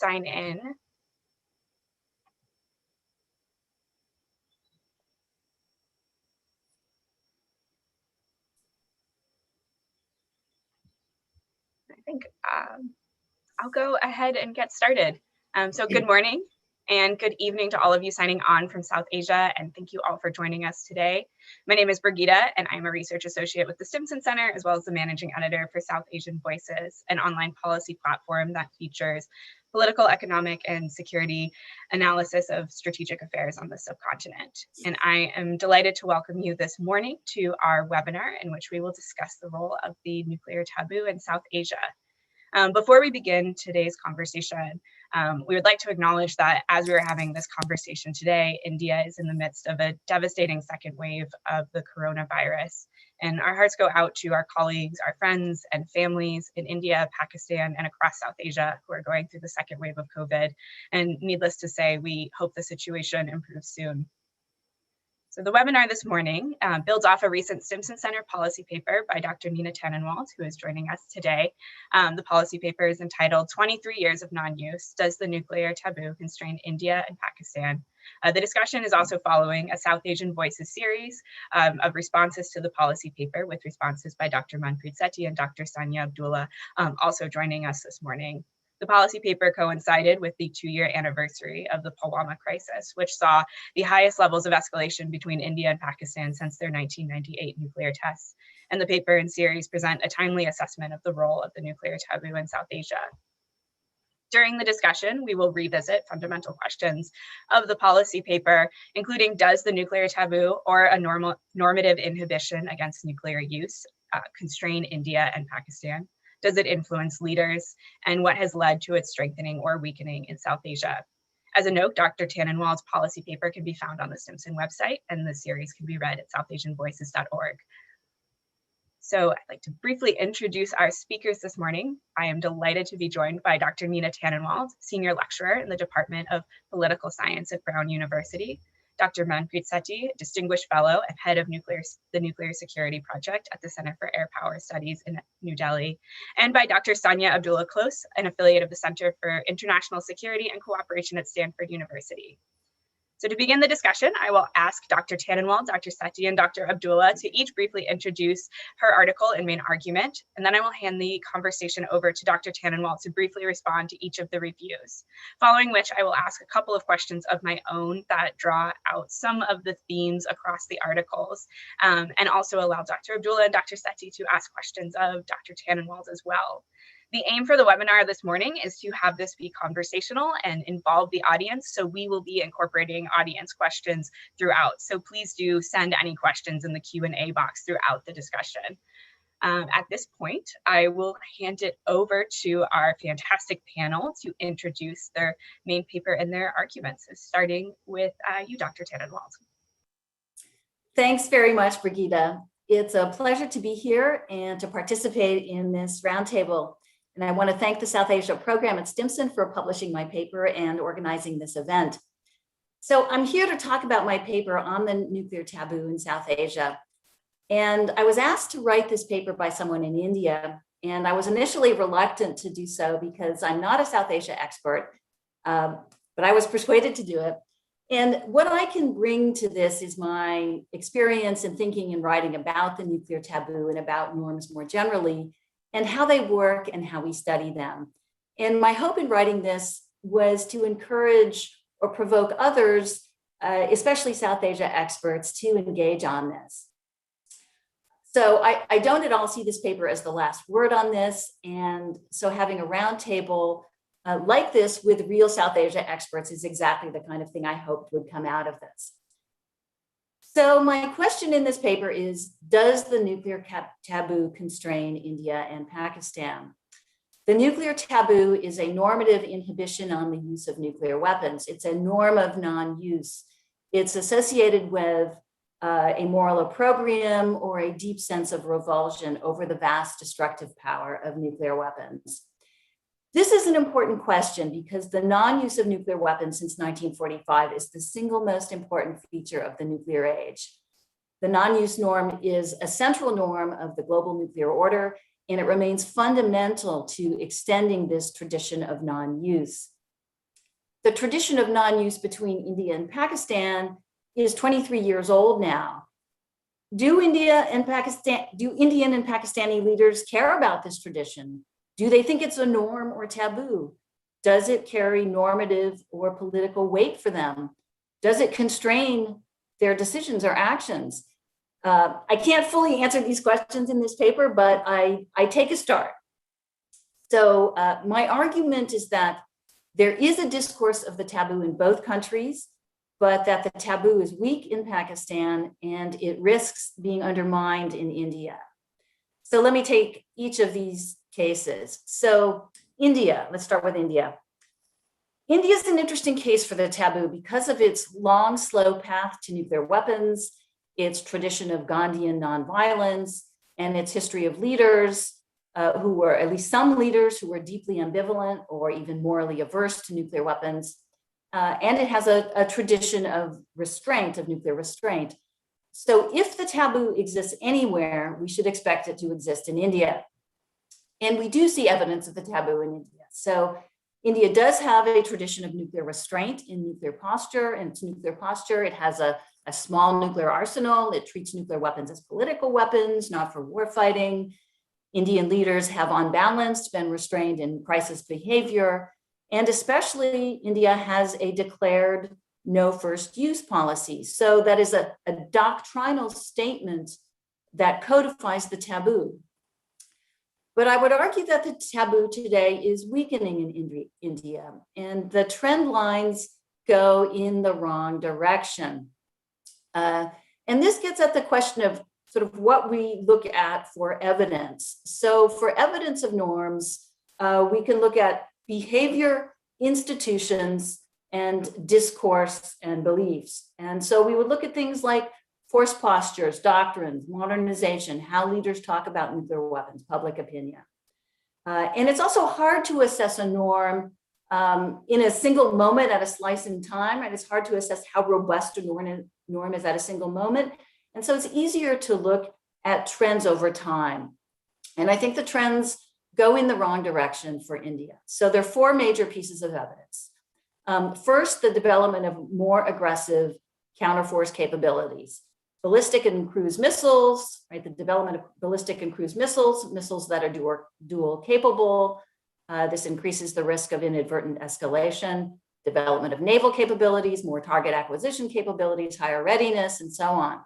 sign in. I think I'll go ahead and get started. So good morning and good evening to all of you signing on from South Asia, and thank you all for joining us today. My name is Brigitte, and I'm a research associate with the Stimson Center, as well as the managing editor for South Asian Voices, an online policy platform that features political, economic, and security analysis of strategic affairs on the subcontinent. And I am delighted to welcome you this morning to our webinar, in which we will discuss the role of the nuclear taboo in South Asia. Before we begin today's conversation, we would like to acknowledge that as we are having this conversation today, India is in the midst of a devastating second wave of the coronavirus. And our hearts go out to our colleagues, our friends and families in India, Pakistan, and across South Asia who are going through the second wave of COVID. And needless to say, we hope the situation improves soon. So the webinar this morning builds off a recent Stimson Center policy paper by Dr. Nina Tannenwald, who is joining us today. The policy paper is entitled 23 Years of Nonuse, Does the Nuclear Taboo Constrain India and Pakistan? The discussion is also following a South Asian Voices series of responses to the policy paper, with responses by Dr. Manpreet Sethi and Dr. Sanya Abdullah also joining us this morning. The policy paper coincided with the 2-year anniversary of the Pulwama crisis, which saw the highest levels of escalation between India and Pakistan since their 1998 nuclear tests. And the paper and series present a timely assessment of the role of the nuclear taboo in South Asia. During the discussion, we will revisit fundamental questions of the policy paper, including does the nuclear taboo or a normative inhibition against nuclear use constrain India and Pakistan? Does it influence leaders, and what has led to its strengthening or weakening in South Asia? As a note, Dr. Tannenwald's policy paper can be found on the Stimson website, and the series can be read at southasianvoices.org. So I'd like to briefly introduce our speakers this morning. I am delighted to be joined by Dr. Nina Tannenwald, Senior Lecturer in the Department of Political Science at Brown University, Dr. Manpreet Sethi, Distinguished Fellow and Head of the Nuclear Security Project at the Center for Air Power Studies in New Delhi, and by Dr. Sanya Abdullah Close, an affiliate of the Center for International Security and Cooperation at Stanford University. So to begin the discussion, I will ask Dr. Tannenwald, Dr. Sethi, and Dr. Abdullah to each briefly introduce her article and main argument, and then I will hand the conversation over to Dr. Tannenwald to briefly respond to each of the reviews, following which I will ask a couple of questions of my own that draw out some of the themes across the articles, and also allow Dr. Abdullah and Dr. Sethi to ask questions of Dr. Tannenwald as well. The aim for the webinar this morning is to have this be conversational and involve the audience, so we will be incorporating audience questions throughout. So please do send any questions in the Q&A box throughout the discussion. At this point, I will hand it over to our fantastic panel to introduce their main paper and their arguments, starting with you, Dr. Tannenwald. Thanks very much, Brigitte. It's a pleasure to be here and to participate in this roundtable. And I want to thank the South Asia program at Stimson for publishing my paper and organizing this event. So I'm here to talk about my paper on the nuclear taboo in South Asia. And I was asked to write this paper by someone in India. And I was initially reluctant to do so because I'm not a South Asia expert, but I was persuaded to do it. And what I can bring to this is my experience in thinking and writing about the nuclear taboo and about norms more generally, and how they work and how we study them. And my hope in writing this was to encourage or provoke others, especially South Asia experts, to engage on this. So I don't at all see this paper as the last word on this. And so having a roundtable like this with real South Asia experts is exactly the kind of thing I hoped would come out of this. So my question in this paper is, does the nuclear taboo constrain India and Pakistan? The nuclear taboo is a normative inhibition on the use of nuclear weapons. It's a norm of non-use. It's associated with a moral opprobrium or a deep sense of revulsion over the vast destructive power of nuclear weapons. This is an important question because the non-use of nuclear weapons since 1945 is the single most important feature of the nuclear age. The non-use norm is a central norm of the global nuclear order, and it remains fundamental to extending this tradition of non-use. the tradition of non-use between India and Pakistan is 23 years old now. Do Indian and Pakistani leaders care about this tradition? Do they think it's a norm or taboo? Does it carry normative or political weight for them? Does it constrain their decisions or actions? I can't fully answer these questions in this paper, but I take a start. So my argument is that there is a discourse of the taboo in both countries, but that the taboo is weak in Pakistan and it risks being undermined in India. So let me take each of these cases. So India, let's start with India. India is an interesting case for the taboo because of its long, slow path to nuclear weapons, its tradition of Gandhian nonviolence, and its history of leaders who were, at least some leaders who were deeply ambivalent or even morally averse to nuclear weapons. And it has a tradition of restraint, of nuclear restraint. So if the taboo exists anywhere, we should expect it to exist in India. And we do see evidence of the taboo in India. So India does have a tradition of nuclear restraint in nuclear posture, and its nuclear posture, it has a small nuclear arsenal. It treats nuclear weapons as political weapons, not for war fighting. Indian leaders have, on balance, been restrained in crisis behavior. And especially, India has a declared no first use policy. So that is a doctrinal statement that codifies the taboo. But I would argue that the taboo today is weakening in India, and the trend lines go in the wrong direction. And this gets at the question of sort of what we look at for evidence. So for evidence of norms, we can look at behavior, institutions, and discourse and beliefs. And so we would look at things like force postures, doctrines, modernization, how leaders talk about nuclear weapons, public opinion. And it's also hard to assess a norm in a single moment at a slice in time, right? It's hard to assess how robust a norm is at a single moment. And so it's easier to look at trends over time. And I think the trends go in the wrong direction for India. So there are four major pieces of evidence. First, the development of more aggressive counterforce capabilities. Ballistic and cruise missiles, right? The development of ballistic and cruise missiles, missiles that are dual capable. This increases the risk of inadvertent escalation. Development of naval capabilities, more target acquisition capabilities, higher readiness, and so on.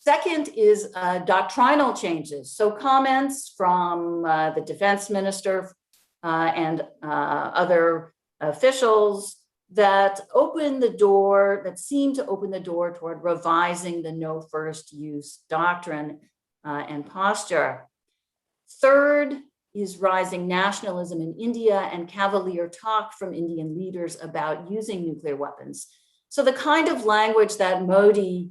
Second is doctrinal changes. So comments from the defense minister and other officials that seem to open the door toward revising the no first use doctrine and posture. Third is rising nationalism in India and Cavalier talk from Indian leaders about using nuclear weapons. So the kind of language that Modi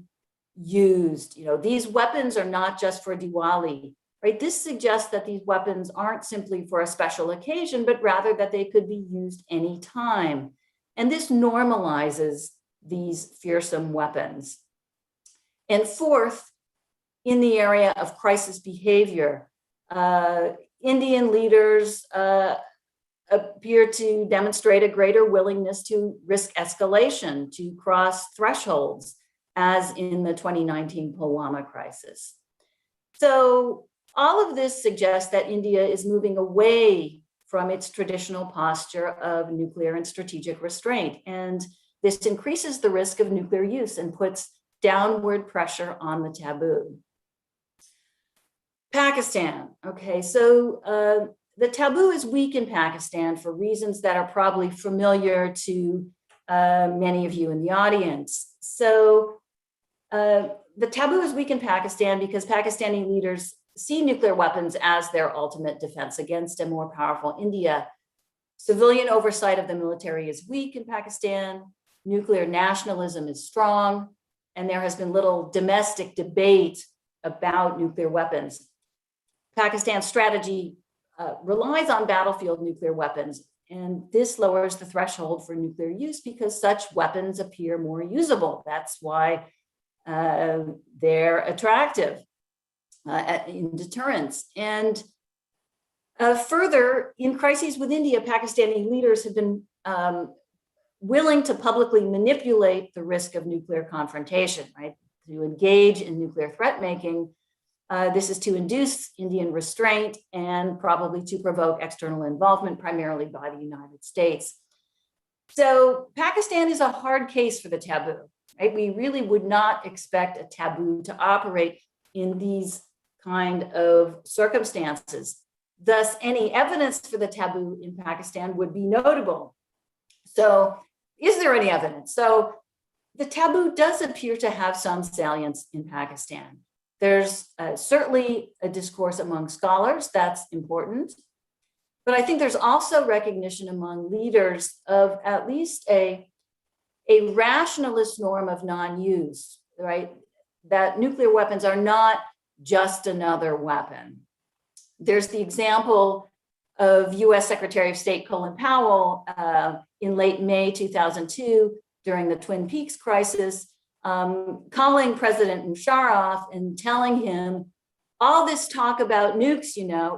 used, these weapons are not just for Diwali, right? This suggests that these weapons aren't simply for a special occasion, but rather that they could be used anytime. And this normalizes these fearsome weapons. And fourth, in the area of crisis behavior, Indian leaders appear to demonstrate a greater willingness to risk escalation, to cross thresholds, as in the 2019 Pulwama crisis. So all of this suggests that India is moving away from its traditional posture of nuclear and strategic restraint. And this increases the risk of nuclear use and puts downward pressure on the taboo. Pakistan, okay, so the taboo is weak in Pakistan for reasons that are probably familiar to many of you in the audience. So the taboo is weak in Pakistan because Pakistani leaders see nuclear weapons as their ultimate defense against a more powerful India. Civilian oversight of the military is weak in Pakistan. Nuclear nationalism is strong, and there has been little domestic debate about nuclear weapons. Pakistan's strategy relies on battlefield nuclear weapons, and this lowers the threshold for nuclear use because such weapons appear more usable. That's why they're attractive in deterrence. And further, in crises with India, Pakistani leaders have been willing to publicly manipulate the risk of nuclear confrontation, right? To engage in nuclear threat making. This is to induce Indian restraint and probably to provoke external involvement, primarily by the United States. So Pakistan is a hard case for the taboo, right? We really would not expect a taboo to operate in these kind of circumstances. Thus, any evidence for the taboo in Pakistan would be notable. So is there any evidence? So the taboo does appear to have some salience in Pakistan. There's certainly a discourse among scholars that's important, but I think there's also recognition among leaders of at least a rationalist norm of non-use, right? That nuclear weapons are not just another weapon. There's the example of US Secretary of State Colin Powell in late May 2002 during the Twin Peaks crisis, calling President Musharraf and telling him, all this talk about nukes,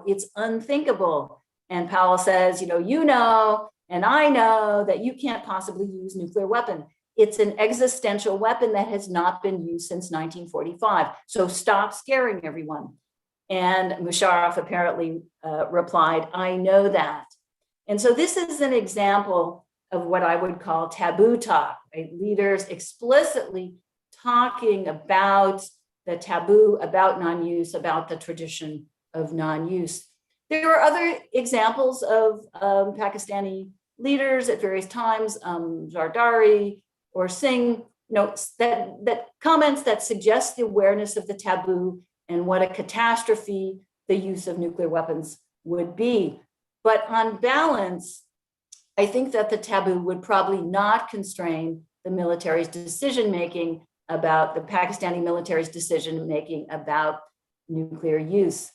it's unthinkable. And Powell says, and I know that you can't possibly use nuclear weapon. It's an existential weapon that has not been used since 1945. So stop scaring everyone. And Musharraf apparently replied, I know that. And so this is an example of what I would call taboo talk, right? Leaders explicitly talking about the taboo, about non-use, about the tradition of non-use. There are other examples of Pakistani leaders at various times, Zardari or Singh, that comments that suggest the awareness of the taboo and what a catastrophe the use of nuclear weapons would be. But on balance, I think that the taboo would probably not constrain the military's decision-making about the Pakistani military's decision-making about nuclear use.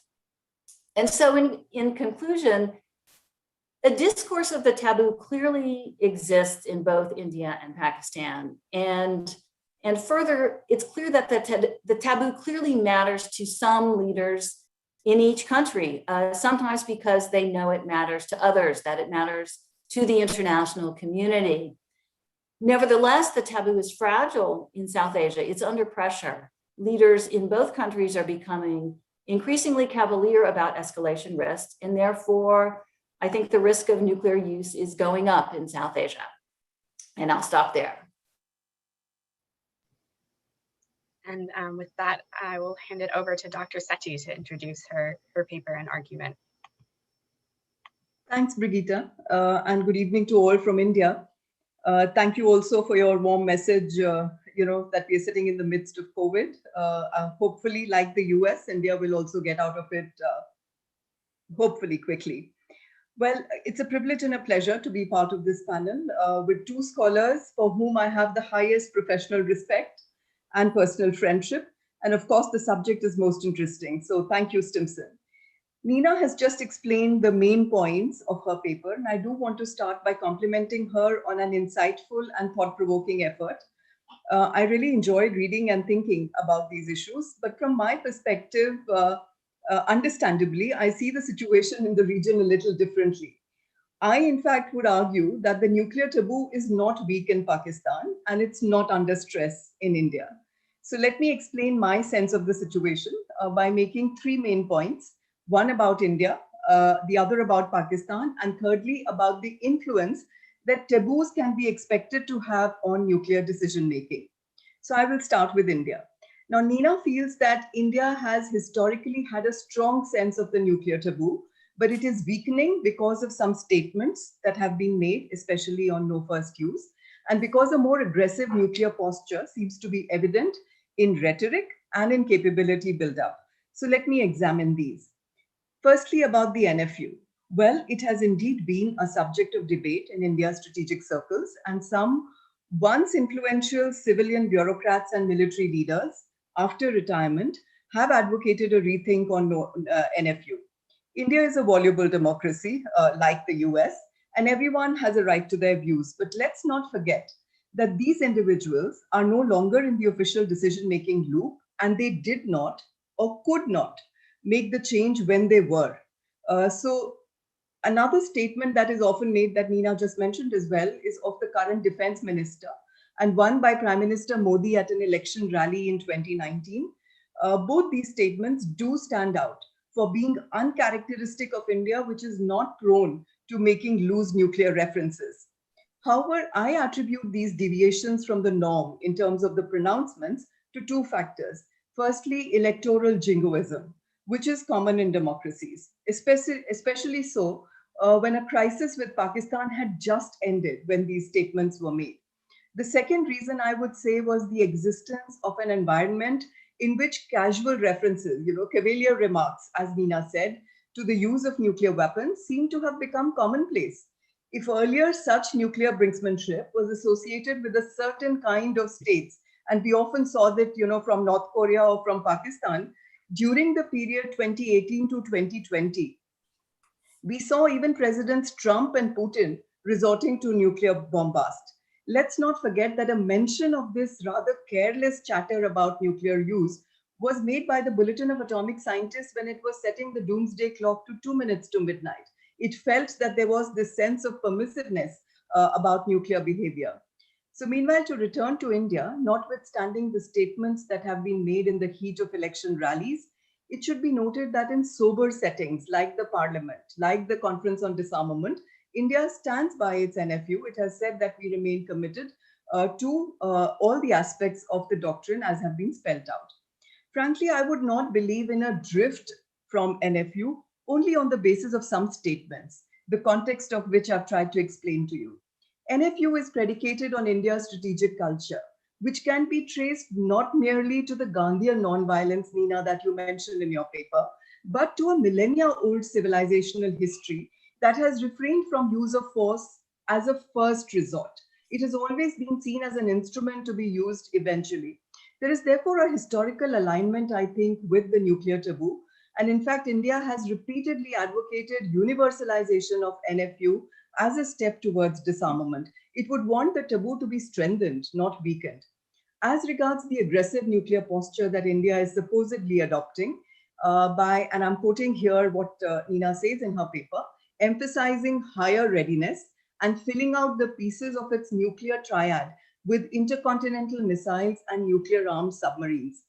And so in conclusion, a discourse of the taboo clearly exists in both India and Pakistan. And further, it's clear that the taboo clearly matters to some leaders in each country, sometimes because they know it matters to others, that it matters to the international community. Nevertheless, the taboo is fragile in South Asia. It's under pressure. Leaders in both countries are becoming increasingly cavalier about escalation risks, and therefore, I think the risk of nuclear use is going up in South Asia. And I'll stop there. And with that, I will hand it over to Dr. Sethi to introduce her paper and argument. Thanks, Brigitte, and good evening to all from India. Thank you also for your warm message, that we are sitting in the midst of COVID. Hopefully, like the US, India will also get out of it, hopefully quickly. Well, it's a privilege and a pleasure to be part of this panel with two scholars for whom I have the highest professional respect and personal friendship. And of course, the subject is most interesting. So thank you, Stimson. Nina has just explained the main points of her paper, and I do want to start by complimenting her on an insightful and thought-provoking effort. I really enjoyed reading and thinking about these issues, but from my perspective, understandably, I see the situation in the region a little differently. I, in fact, would argue that the nuclear taboo is not weak in Pakistan, and it's not under stress in India. So let me explain my sense of the situation by making three main points. One about India, the other about Pakistan, and thirdly about the influence that taboos can be expected to have on nuclear decision-making. So I will start with India. Now, Nina feels that India has historically had a strong sense of the nuclear taboo, but it is weakening because of some statements that have been made, especially on no first use, and because a more aggressive nuclear posture seems to be evident in rhetoric and in capability buildup. So let me examine these. Firstly, about the NFU. Well, it has indeed been a subject of debate in India's strategic circles, and some once influential civilian bureaucrats and military leaders, after retirement, have advocated a rethink on NFU. India is a voluble democracy, like the US, and everyone has a right to their views. But let's not forget that these individuals are no longer in the official decision-making loop, and they did not or could not make the change when they were. So Another statement that is often made that Neena just mentioned as well is of the current defense minister and one by Prime Minister Modi at an election rally in 2019. Both these statements do stand out for being uncharacteristic of India, which is not prone to making loose nuclear references. However, I attribute these deviations from the norm in terms of the pronouncements to two factors. Firstly, electoral jingoism, which is common in democracies, especially so when a crisis with Pakistan had just ended when these statements were made. The second reason I would say was the existence of an environment in which casual references, Cavalier remarks, as Neena said, to the use of nuclear weapons seem to have become commonplace. If earlier such nuclear brinksmanship was associated with a certain kind of states, and we often saw that, from North Korea or from Pakistan, during the period 2018 to 2020, we saw even Presidents Trump and Putin resorting to nuclear bombast. Let's not forget that a mention of this rather careless chatter about nuclear use was made by the Bulletin of Atomic Scientists when it was setting the doomsday clock to 2 minutes to midnight. It felt that there was this sense of permissiveness about nuclear behavior. So meanwhile, to return to India, notwithstanding the statements that have been made in the heat of election rallies, it should be noted that in sober settings like the parliament, like the Conference on Disarmament, India stands by its NFU. It has said that we remain committed to all the aspects of the doctrine as have been spelled out. Frankly, I would not believe in a drift from NFU only on the basis of some statements, the context of which I've tried to explain to you. NFU is predicated on India's strategic culture, which can be traced not merely to the Gandhian nonviolence, Neena, that you mentioned in your paper, but to a millennia-old civilizational history that has refrained from use of force as a first resort. It has always been seen as an instrument to be used eventually. There is therefore a historical alignment, I think, with the nuclear taboo. And in fact, India has repeatedly advocated universalization of NFU as a step towards disarmament. It would want the taboo to be strengthened, not weakened. As regards the aggressive nuclear posture that India is supposedly adopting and I'm quoting here what Neena says in her paper, emphasizing higher readiness and filling out the pieces of its nuclear triad with intercontinental missiles and nuclear-armed submarines.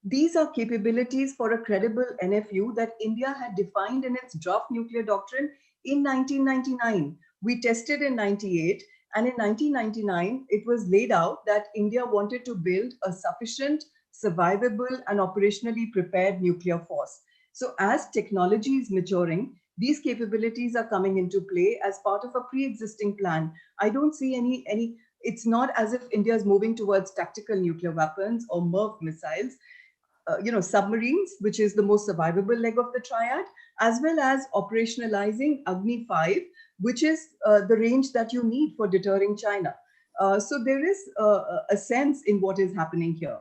These are capabilities for a credible NFU that India had defined in its draft nuclear doctrine in 1999. We tested in 98, and in 1999, it was laid out that India wanted to build a sufficient, survivable, and operationally prepared nuclear force. So as technology is maturing, these capabilities are coming into play as part of a pre-existing plan. I don't see any, it's not as if India is moving towards tactical nuclear weapons or MIRV missiles. Submarines, which is the most survivable leg of the triad, as well as operationalizing Agni 5, which is the range that you need for deterring China. So there is a sense in what is happening here.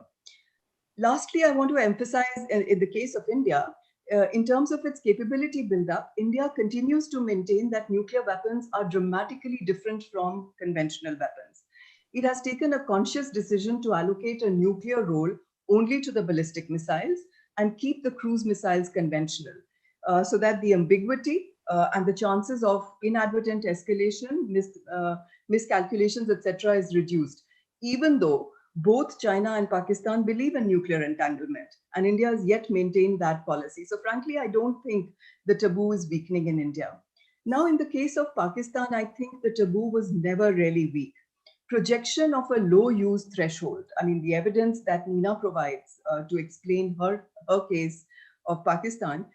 Lastly, I want to emphasize in the case of India, in terms of its capability buildup, India continues to maintain that nuclear weapons are dramatically different from conventional weapons. It has taken a conscious decision to allocate a nuclear role only to the ballistic missiles and keep the cruise missiles conventional, so that the ambiguity and the chances of inadvertent escalation, miscalculations, etc. is reduced, even though both China and Pakistan believe in nuclear entanglement, and India has yet maintained that policy. So frankly, I don't think the taboo is weakening in India. Now, in the case of Pakistan, I think the taboo was never really weak. Projection of a low use threshold. I mean, the evidence that Neena provides to explain her case of Pakistan,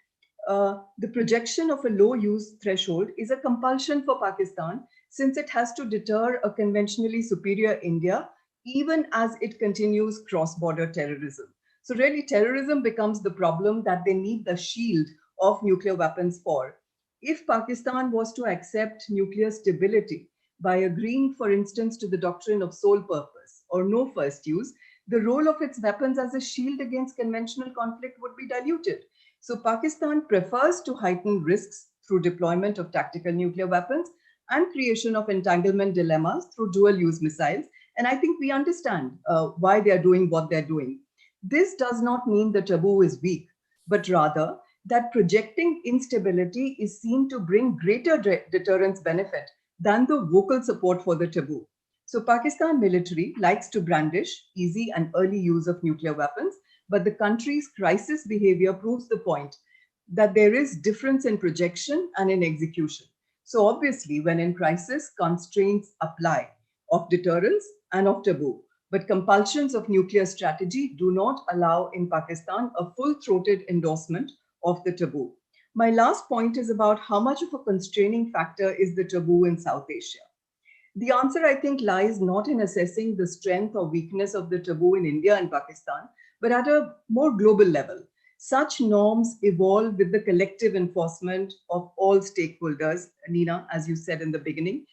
the projection of a low use threshold is a compulsion for Pakistan since it has to deter a conventionally superior India even as it continues cross-border terrorism. So really terrorism becomes the problem that they need the shield of nuclear weapons for. If Pakistan was to accept nuclear stability by agreeing, for instance, to the doctrine of sole purpose or no first use, the role of its weapons as a shield against conventional conflict would be diluted. So Pakistan prefers to heighten risks through deployment of tactical nuclear weapons and creation of entanglement dilemmas through dual-use missiles. And I think we understand why they're doing what they're doing. This does not mean the taboo is weak, but rather that projecting instability is seen to bring greater deterrence benefit than the vocal support for the taboo. So Pakistan military likes to brandish easy and early use of nuclear weapons, but the country's crisis behavior proves the point that there is difference in projection and in execution. So obviously, when in crisis, constraints apply of deterrence and of taboo. But compulsions of nuclear strategy do not allow in Pakistan a full-throated endorsement of the taboo. My last point is about how much of a constraining factor is the taboo in South Asia. The answer, I think, lies not in assessing the strength or weakness of the taboo in India and Pakistan, but at a more global level. Such norms evolve with the collective enforcement of all stakeholders, Nina, as you said in the beginning.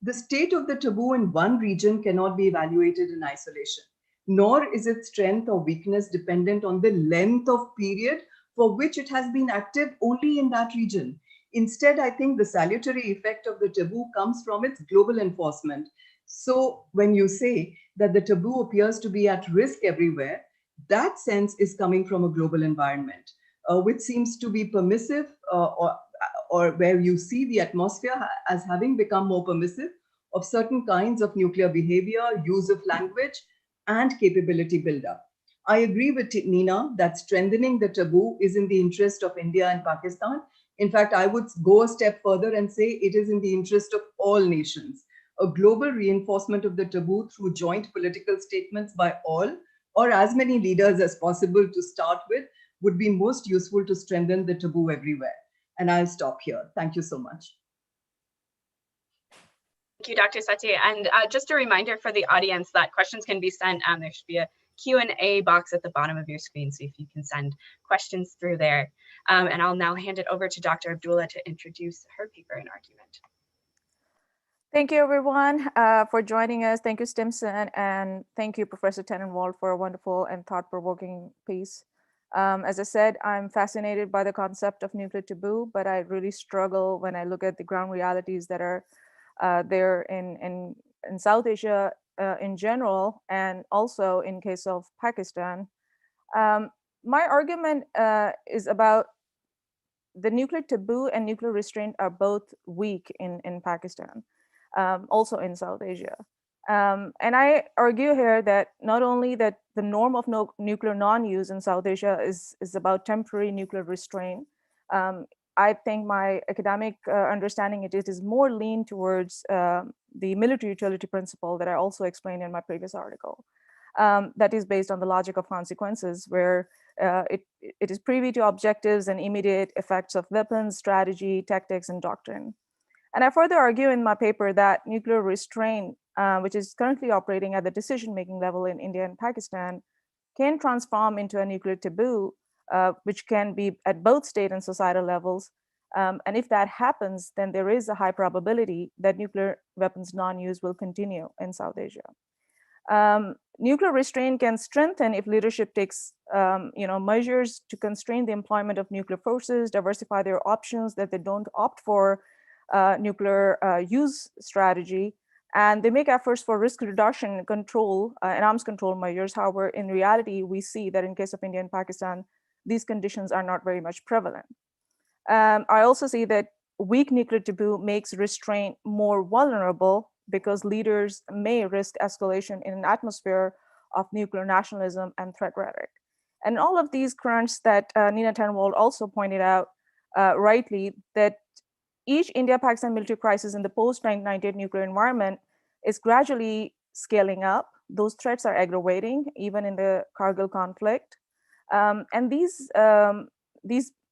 The state of the taboo in one region cannot be evaluated in isolation, nor is its strength or weakness dependent on the length of period for which it has been active only in that region. Instead, I think the salutary effect of the taboo comes from its global enforcement. So when you say that the taboo appears to be at risk everywhere, that sense is coming from a global environment, which seems to be permissive or where you see the atmosphere as having become more permissive of certain kinds of nuclear behavior, use of language, and capability buildup. I agree with Nina that strengthening the taboo is in the interest of India and Pakistan. In fact, I would go a step further and say it is in the interest of all nations. A global reinforcement of the taboo through joint political statements by all, or as many leaders as possible to start with, would be most useful to strengthen the taboo everywhere. And I'll stop here. Thank you so much. Thank you, Dr. Satie. And just a reminder for the audience that questions can be sent. There should be a Q&A box at the bottom of your screen, so if you can send questions through there. And I'll now hand it over to Dr. Abdullah to introduce her paper and argument. Thank you, everyone, for joining us. Thank you, Stimson, and thank you, Professor Tannenwald, for a wonderful and thought-provoking piece. As I said, I'm fascinated by the concept of nuclear taboo, but I really struggle when I look at the ground realities that are there in South Asia in general, and also in case of Pakistan. My argument is about the nuclear taboo and nuclear restraint are both weak in Pakistan, also in South Asia. And I argue here that not only that the norm of nuclear non-use in South Asia is about temporary nuclear restraint. I think my academic understanding it is more lean towards the military utility principle that I also explained in my previous article. That is based on the logic of consequences, where it is privy to objectives and immediate effects of weapons, strategy, tactics, and doctrine. And I further argue in my paper that nuclear restraint, which is currently operating at the decision-making level in India and Pakistan, can transform into a nuclear taboo, which can be at both state and societal levels. And if that happens, then there is a high probability that nuclear weapons non-use will continue in South Asia. Nuclear restraint can strengthen if leadership takes measures to constrain the employment of nuclear forces, diversify their options, that they don't opt for nuclear use strategy, and they make efforts for risk reduction and control and arms control measures. However, in reality, we see that in case of India and Pakistan, these conditions are not very much prevalent. I also see that weak nuclear taboo makes restraint more vulnerable because leaders may risk escalation in an atmosphere of nuclear nationalism and threat rhetoric. And all of these currents that Nina Tannenwald also pointed out rightly, that each India-Pakistan military crisis in the post-1998 nuclear environment is gradually scaling up. Those threats are aggravating, even in the Kargil conflict. And these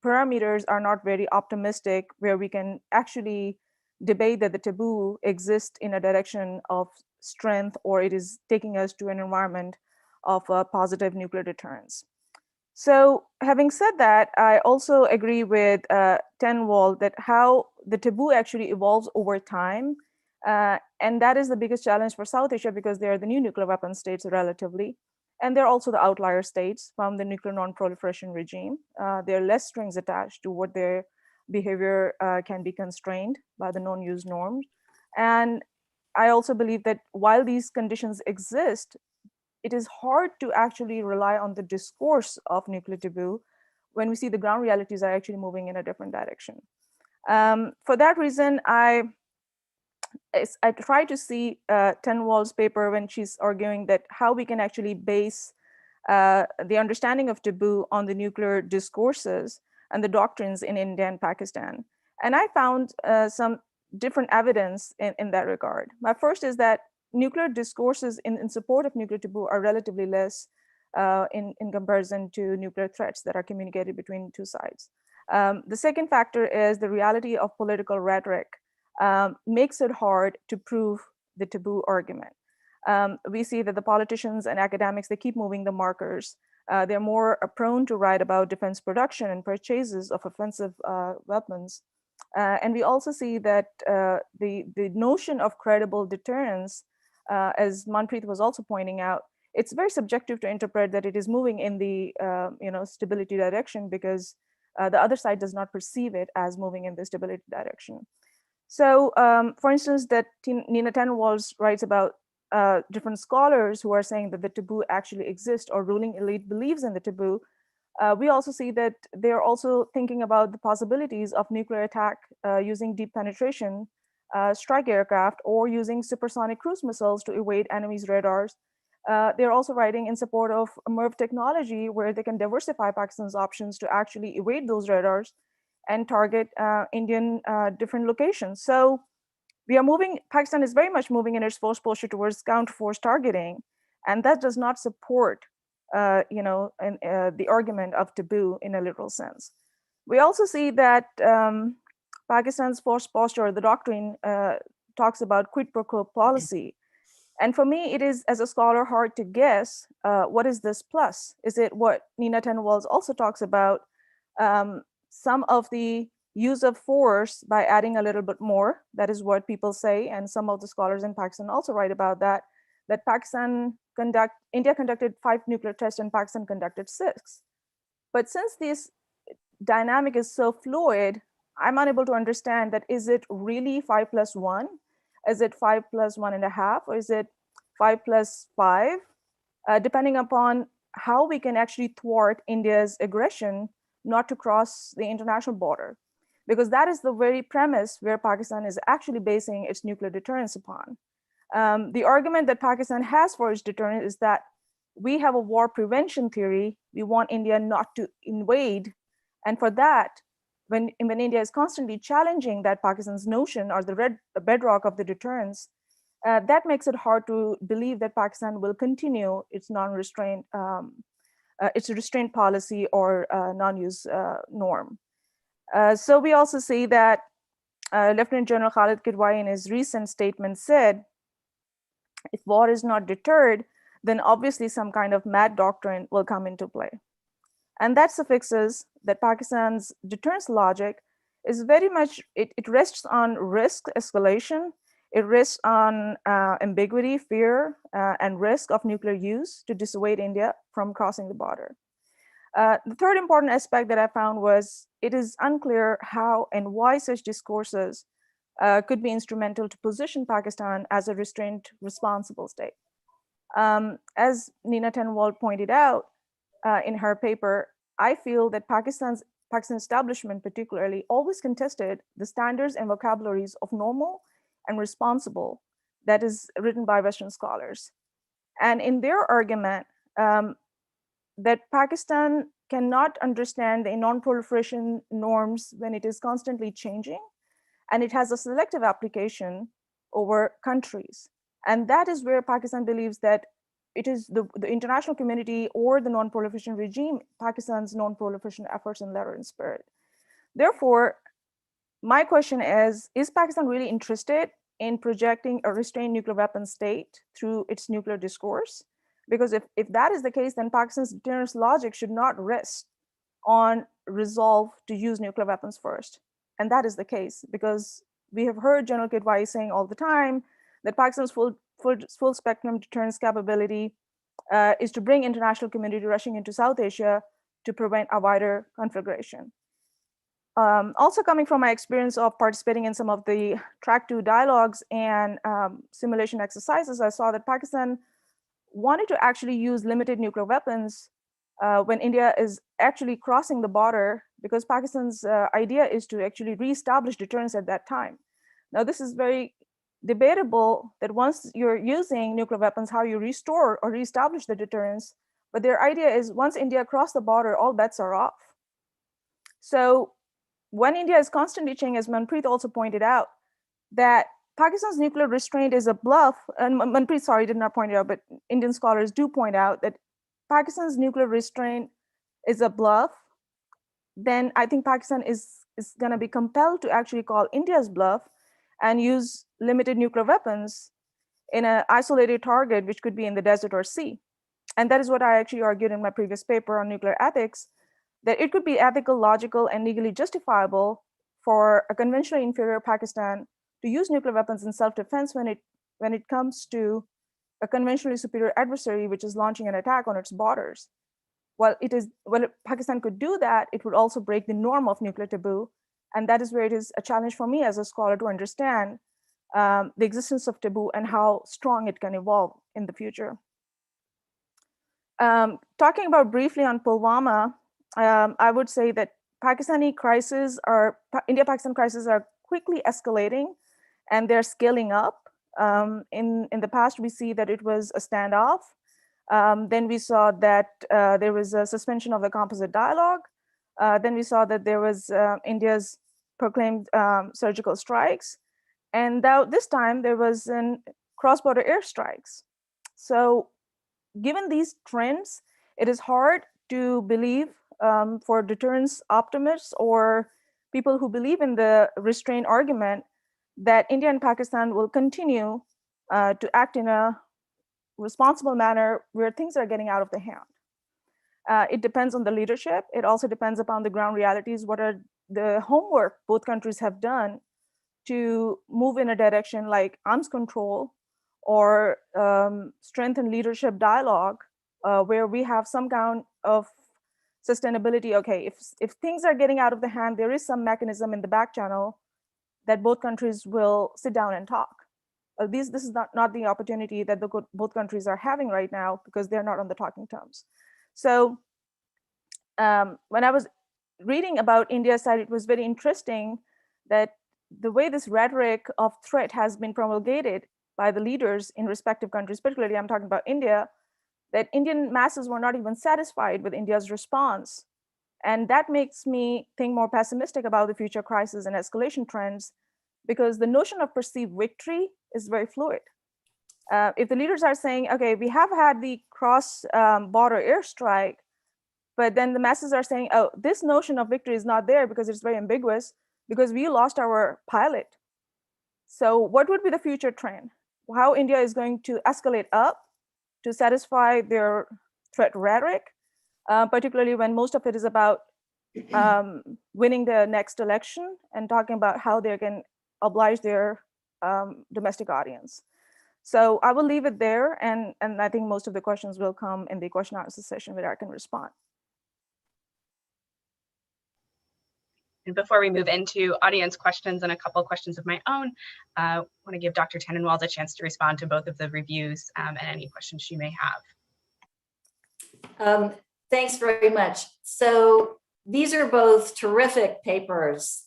parameters are not very optimistic, where we can actually debate that the taboo exists in a direction of strength, or it is taking us to an environment of positive nuclear deterrence. So having said that, I also agree with Tannenwald that how the taboo actually evolves over time. And that is the biggest challenge for South Asia, because they are the new nuclear weapon states relatively. And they're also the outlier states from the nuclear non-proliferation regime. There are less strings attached to what their behavior can be constrained by the non-use norms. And I also believe that while these conditions exist, it is hard to actually rely on the discourse of nuclear taboo when we see the ground realities are actually moving in a different direction. For that reason, I try to see Tannenwald's paper when she's arguing that how we can actually base the understanding of taboo on the nuclear discourses and the doctrines in India and Pakistan. And I found some different evidence in that regard. My first is that nuclear discourses in support of nuclear taboo are relatively less in comparison to nuclear threats that are communicated between two sides. The second factor is the reality of political rhetoric makes it hard to prove the taboo argument. We see that the politicians and academics, they keep moving the markers. They're more prone to write about defense production and purchases of offensive weapons. And we also see that the notion of credible deterrence, as Manpreet was also pointing out, it's very subjective to interpret that it is moving in the stability direction, because the other side does not perceive it as moving in the stability direction. So, for instance, that Nina Tannenwald writes about different scholars who are saying that the taboo actually exists, or ruling elite believes in the taboo. We also see that they're also thinking about the possibilities of nuclear attack using deep penetration strike aircraft, or using supersonic cruise missiles to evade enemies' radars. They're also writing in support of MIRV technology, where they can diversify Pakistan's options to actually evade those radars and target Indian different locations. So we are moving, Pakistan is very much moving in its force posture towards counter-force targeting, and that does not support the argument of taboo in a literal sense. We also see that Pakistan's force posture, the doctrine, talks about quid pro quo policy. And for me, it is, as a scholar, hard to guess what is this plus? Is it what Nina Tannenwald also talks about, some of the use of force by adding a little bit more? That is what people say, and some of the scholars in Pakistan also write about that India conducted 5 nuclear tests and Pakistan conducted 6. But since this dynamic is so fluid, I'm unable to understand that, is it really 5 plus 1? Is it 5 plus 1.5? Or is it 5 plus 5? Depending upon how we can actually thwart India's aggression not to cross the international border. Because that is the very premise where Pakistan is actually basing its nuclear deterrence upon. The argument that Pakistan has for its deterrence is that we have a war prevention theory. We want India not to invade. And for that, when India is constantly challenging that Pakistan's notion, or the bedrock of the deterrence, that makes it hard to believe that Pakistan will continue its non-restraint, its restraint policy or non-use norm. So we also see that Lieutenant General Khalid Kidwai in his recent statement said, if war is not deterred, then obviously some kind of mad doctrine will come into play. And that suffixes that Pakistan's deterrence logic is very much, it rests on risk escalation. It rests on ambiguity, fear, and risk of nuclear use to dissuade India from crossing the border. The third important aspect that I found was, it is unclear how and why such discourses could be instrumental to position Pakistan as a restrained, responsible state. As Nina Tannenwald pointed out in her paper, I feel that Pakistan establishment particularly always contested the standards and vocabularies of normal and responsible that is written by Western scholars. And in their argument, that Pakistan cannot understand the non-proliferation norms when it is constantly changing, and it has a selective application over countries. And that is where Pakistan believes that it is the international community or the non-proliferation regime, Pakistan's non-proliferation efforts in letter and spirit. Therefore, my question is Pakistan really interested in projecting a restrained nuclear weapon state through its nuclear discourse? Because if that is the case, then Pakistan's deterrence logic should not rest on resolve to use nuclear weapons first. And that is the case, because we have heard General Kidwai saying all the time that Pakistan's full spectrum deterrence capability is to bring international community rushing into South Asia to prevent a wider conflagration. Also coming from my experience of participating in some of the Track 2 dialogues and simulation exercises, I saw that Pakistan wanted to actually use limited nuclear weapons when India is actually crossing the border, because Pakistan's idea is to actually reestablish deterrence at that time. Now, this is very debatable that once you're using nuclear weapons, how you restore or reestablish the deterrence. But their idea is once India crossed the border, all bets are off. So when India is constantly changing, as Manpreet also pointed out, that Pakistan's nuclear restraint is a bluff, and Manpreet, sorry, did not point it out, but Indian scholars do point out that Pakistan's nuclear restraint is a bluff, then I think Pakistan is going to be compelled to actually call India's bluff and use limited nuclear weapons in an isolated target, which could be in the desert or sea. And that is what I actually argued in my previous paper on nuclear ethics, that it could be ethical, logical, and legally justifiable for a conventionally inferior Pakistan to use nuclear weapons in self-defense when it comes to a conventionally superior adversary, which is launching an attack on its borders. While Pakistan could do that, it would also break the norm of nuclear taboo. And that is where it is a challenge for me as a scholar to understand the existence of taboo and how strong it can evolve in the future. Talking about briefly on Pulwama, I would say that India-Pakistan crises are quickly escalating and they're scaling up. In the past, we see that it was a standoff. Then we saw that there was a suspension of the composite dialogue. Then we saw that there was India's proclaimed surgical strikes. And now this time there was cross-border airstrikes. So given these trends, it is hard to believe for deterrence optimists or people who believe in the restraint argument that India and Pakistan will continue to act in a responsible manner where things are getting out of the hand. It depends on the leadership. It also depends upon the ground realities. What are the homework both countries have done to move in a direction like arms control or strengthen leadership dialogue, where we have some kind of sustainability. Okay, if things are getting out of the hand, there is some mechanism in the back channel that both countries will sit down and talk. This is not the opportunity that both countries are having right now because they're not on the talking terms. So when I was reading about India's side, it was very interesting that the way this rhetoric of threat has been promulgated by the leaders in respective countries, particularly I'm talking about India, that Indian masses were not even satisfied with India's response. And that makes me think more pessimistic about the future crisis and escalation trends, because the notion of perceived victory is very fluid. If the leaders are saying, okay, we have had the cross-border airstrike, but then the masses are saying, oh, this notion of victory is not there because it's very ambiguous, because we lost our pilot. So what would be the future trend? How India is going to escalate up to satisfy their threat rhetoric, particularly when most of it is about winning the next election and talking about how they can oblige their domestic audience. So I will leave it there, and I think most of the questions will come in the question answer session where I can respond. And before we move into audience questions and a couple of questions of my own, I want to give Dr. Tannenwald a chance to respond to both of the reviews and any questions she may have. Thanks very much. So these are both terrific papers,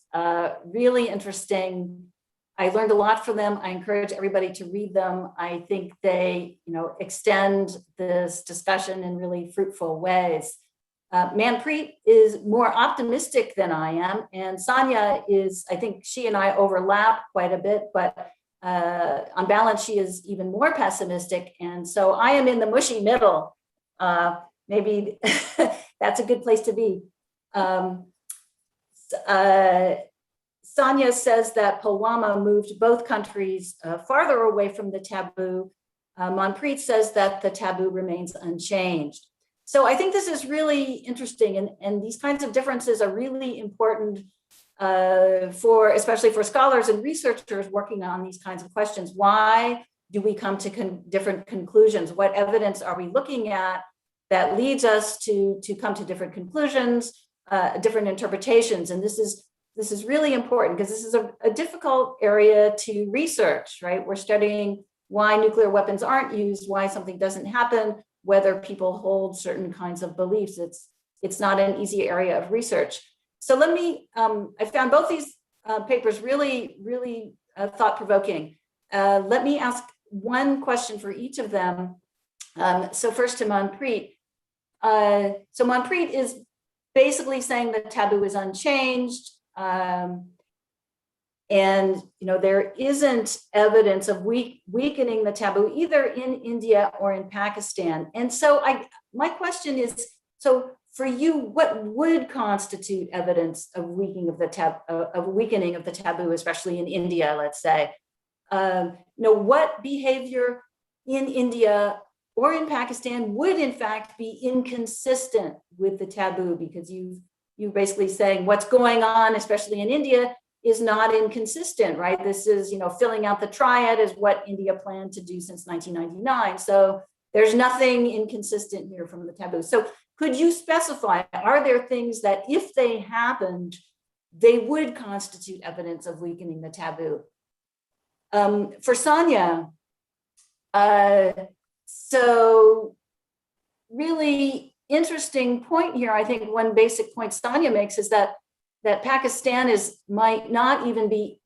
really interesting. I learned a lot from them. I encourage everybody to read them. I think they, extend this discussion in really fruitful ways. Manpreet is more optimistic than I am, and Sonia is, I think she and I overlap quite a bit, but on balance, she is even more pessimistic. And so I am in the mushy middle. Maybe that's a good place to be. Sonia says that Pulwama moved both countries farther away from the taboo. Manpreet says that the taboo remains unchanged. So I think this is really interesting, and these kinds of differences are really important especially for scholars and researchers working on these kinds of questions. Why do we come to different conclusions? What evidence are we looking at that leads us to come to different conclusions, different interpretations? And this is really important because this is a difficult area to research, right? We're studying why nuclear weapons aren't used, why something doesn't happen, whether people hold certain kinds of beliefs. It's not an easy area of research. So let me, I found both these papers really, really thought-provoking. Let me ask one question for each of them. So first to Manpreet. So Manpreet is basically saying that taboo is unchanged. And there isn't evidence of weakening the taboo either in India or in Pakistan. And so my question is, so for you, what would constitute evidence of weakening of the taboo, especially in India, let's say? What behavior in India or in Pakistan would in fact be inconsistent with the taboo? Because you basically saying what's going on, especially in India, is not inconsistent, right? This is, filling out the Triad is what India planned to do since 1999. So there's nothing inconsistent here from the taboo. So could you specify, are there things that if they happened, they would constitute evidence of weakening the taboo? For Sonia, so really interesting point here. I think one basic point Sonia makes is that Pakistan might not be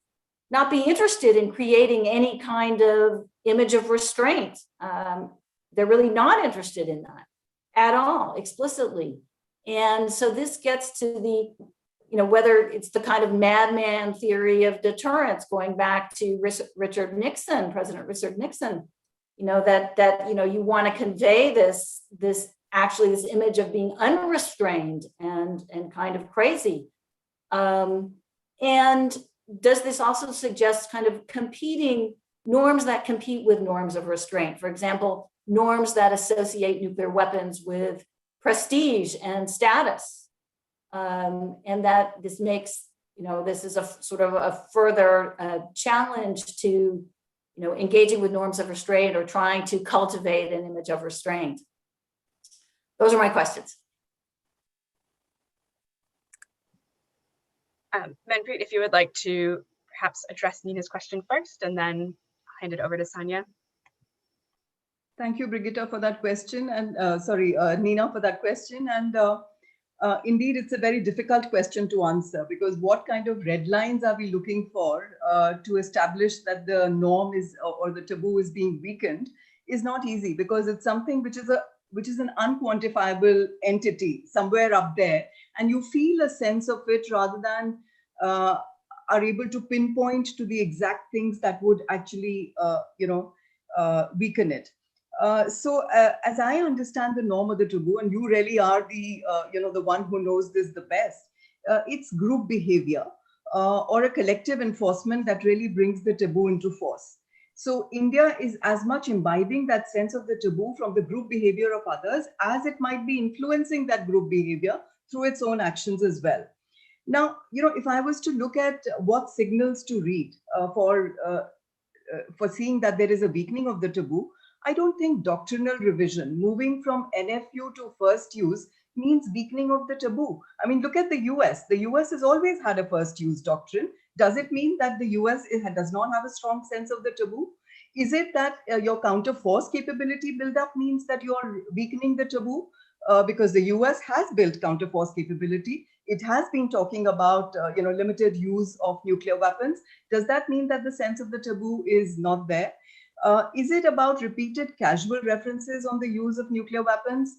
interested in creating any kind of image of restraint. They're really not interested in that at all, explicitly. And so this gets to the, whether it's the kind of madman theory of deterrence going back to Richard Nixon, President Richard Nixon, that you want to convey this image of being unrestrained and kind of crazy. And does this also suggest kind of competing norms that compete with norms of restraint? For example, norms that associate nuclear weapons with prestige and status. And that this makes, this is a sort of a further challenge to, engaging with norms of restraint or trying to cultivate an image of restraint. Those are my questions. Manpreet, if you would like to perhaps address Nina's question first and then hand it over to Sonia. Thank you, Brigitte, for that question, and Nina, for that question. And indeed, it's a very difficult question to answer, because what kind of red lines are we looking for to establish that the norm is or the taboo is being weakened is not easy, because it's something which is an unquantifiable entity somewhere up there, and you feel a sense of it rather than are able to pinpoint to the exact things that would actually weaken it. So as I understand the norm of the taboo, and you really are the the one who knows this the best, it's group behavior or a collective enforcement that really brings the taboo into force. So India is as much imbibing that sense of the taboo from the group behavior of others as it might be influencing that group behavior through its own actions as well. Now, if I was to look at what signals to read for seeing that there is a weakening of the taboo, I don't think doctrinal revision, moving from NFU to first use, means weakening of the taboo. I mean, look at the US. The US has always had a first use doctrine. Does it mean that the US does not have a strong sense of the taboo? Is it that your counter force capability buildup means that you are weakening the taboo? Because the US has built counter force capability. It has been talking about limited use of nuclear weapons. Does that mean that the sense of the taboo is not there? Is it about repeated casual references on the use of nuclear weapons?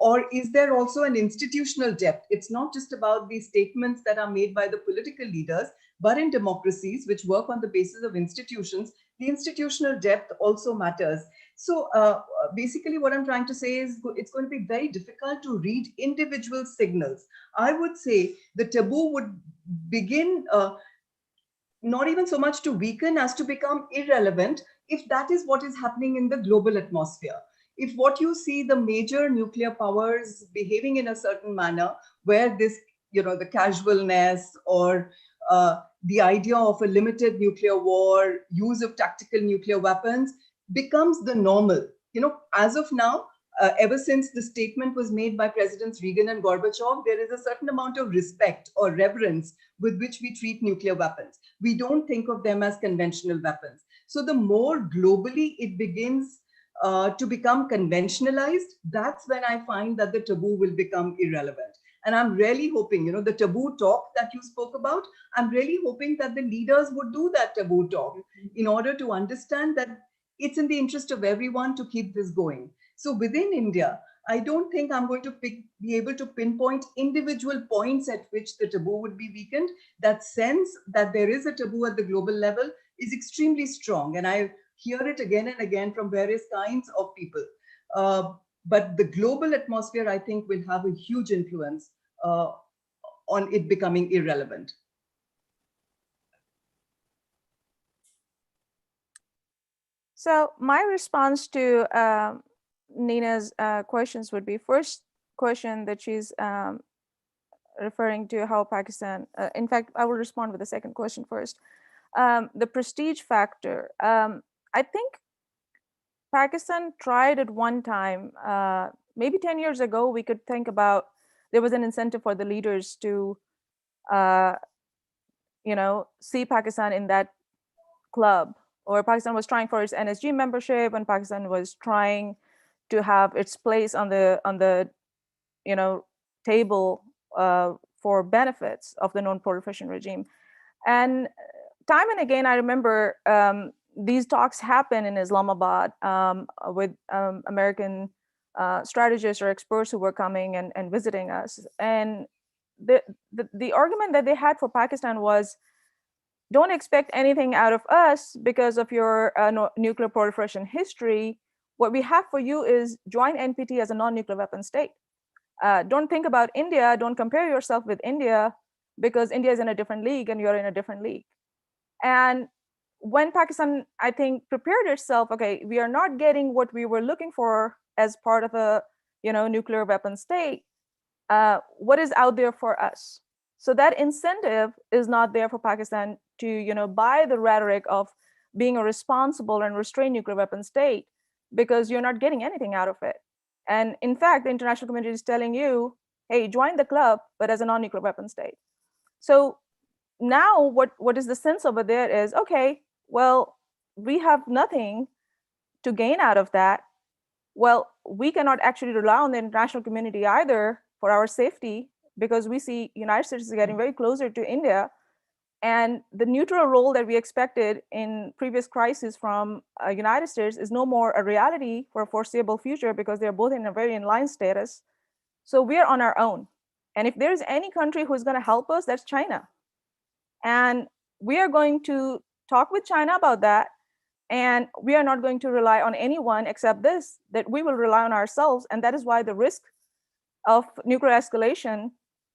Or is there also an institutional depth? It's not just about the statements that are made by the political leaders, but in democracies which work on the basis of institutions, the institutional depth also matters. So basically what I'm trying to say is it's going to be very difficult to read individual signals. I would say the taboo would begin not even so much to weaken as to become irrelevant if that is what is happening in the global atmosphere. If what you see the major nuclear powers behaving in a certain manner, where this, the casualness or the idea of a limited nuclear war, use of tactical nuclear weapons becomes the normal. As of now, ever since the statement was made by Presidents Reagan and Gorbachev, there is a certain amount of respect or reverence with which we treat nuclear weapons. We don't think of them as conventional weapons. So the more globally it begins to become conventionalized, that's when I find that the taboo will become irrelevant. And I'm really hoping, the taboo talk that you spoke about, I'm really hoping that the leaders would do that taboo talk in order to understand that it's in the interest of everyone to keep this going. So within India, I don't think I'm going to be able to pinpoint individual points at which the taboo would be weakened. That sense that there is a taboo at the global level is extremely strong. And I hear it again and again from various kinds of people. But the global atmosphere, I think, will have a huge influence on it becoming irrelevant. So my response to Nina's questions would be, first question that she's referring to how Pakistan, in fact, I will respond with the second question first. The prestige factor. I think Pakistan tried at one time, maybe 10 years ago, we could think about, there was an incentive for the leaders to, see Pakistan in that club, or Pakistan was trying for its NSG membership, and Pakistan was trying to have its place on the table for benefits of the non-proliferation regime. And time and again, I remember these talks happen in Islamabad with American strategists or experts who were coming and visiting us. And the argument that they had for Pakistan was, don't expect anything out of us because of your nuclear proliferation history. What we have for you is join NPT as a non-nuclear weapon state. Don't think about India, don't compare yourself with India, because India is in a different league and you're in a different league. And when Pakistan, I think, prepared itself, okay, we are not getting what we were looking for as part of a nuclear weapon state, what is out there for us? So that incentive is not there for Pakistan to buy the rhetoric of being a responsible and restrained nuclear weapon state, because you're not getting anything out of it. And in fact, the international community is telling you, hey, join the club, but as a non-nuclear weapon state. So now what is the sense over there is, okay, well, we have nothing to gain out of that. Well, we cannot actually rely on the international community either for our safety, because we see United States is getting very closer to India, and the neutral role that we expected in previous crises from United States is no more a reality for a foreseeable future, because they're both in a very in-line status. So we're on our own. And if there's any country who's going to help us, that's China. And we are going to talk with China about that. And we are not going to rely on anyone except this, that we will rely on ourselves. And that is why the risk of nuclear escalation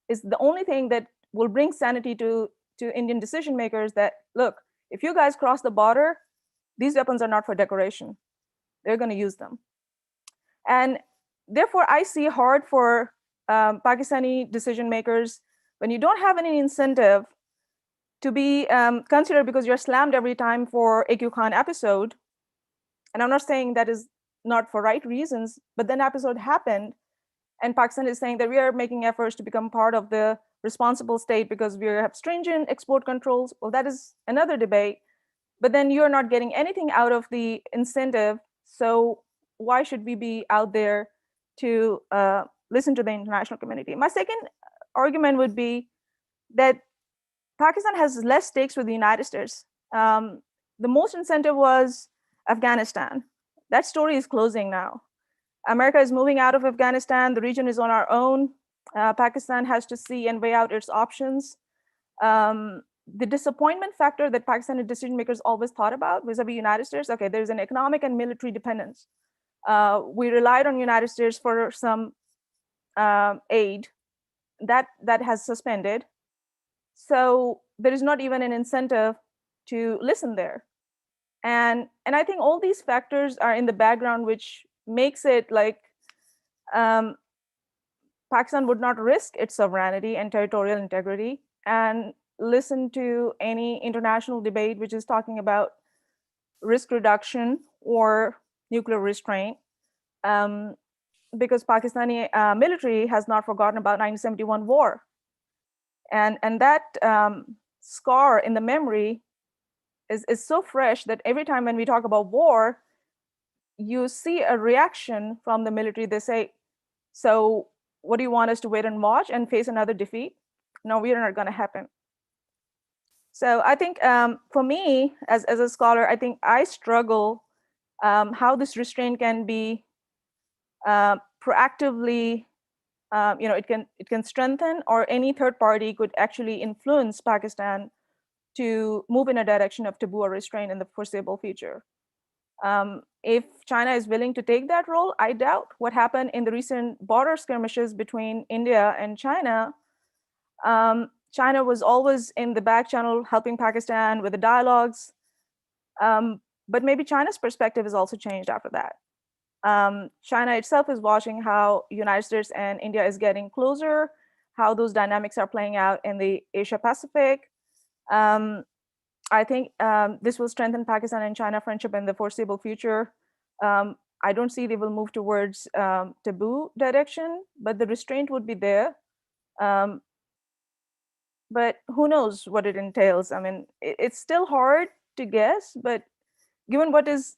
is the only thing that will bring sanity to Indian decision makers, that, look, if you guys cross the border, these weapons are not for decoration. They're going to use them. And therefore, I see hard for Pakistani decision makers, when you don't have any incentive to be considered, because you're slammed every time for AQ Khan episode. And I'm not saying that is not for right reasons, but then episode happened, and Pakistan is saying that we are making efforts to become part of the responsible state because we have stringent export controls. Well, that is another debate, but then you're not getting anything out of the incentive. So why should we be out there to listen to the international community? My second argument would be that Pakistan has less stakes with the United States. The most incentive was Afghanistan. That story is closing now. America is moving out of Afghanistan. The region is on our own. Pakistan has to see and weigh out its options. The disappointment factor that Pakistani decision makers always thought about vis-a-vis United States, okay, there's an economic and military dependence. We relied on United States for some aid that has suspended. So there is not even an incentive to listen there. And I think all these factors are in the background, which makes it like Pakistan would not risk its sovereignty and territorial integrity and listen to any international debate which is talking about risk reduction or nuclear restraint, because Pakistani military has not forgotten about 1971 war. And that scar in the memory is so fresh that every time when we talk about war, you see a reaction from the military. They say, so what do you want us to wait and watch and face another defeat? No, we are not going to happen. So I think for me, as a scholar, I think I struggle how this restraint can be proactively, it can strengthen, or any third party could actually influence Pakistan to move in a direction of taboo or restraint in the foreseeable future. If China is willing to take that role, I doubt. What happened in the recent border skirmishes between India and China, China was always in the back channel helping Pakistan with the dialogues. But maybe China's perspective has also changed after that. China itself is watching how United States and India is getting closer, how those dynamics are playing out in the Asia Pacific. I think this will strengthen Pakistan and China friendship in the foreseeable future. I don't see they will move towards taboo direction, but the restraint would be there. But who knows what it entails? I mean, it's still hard to guess, but given what is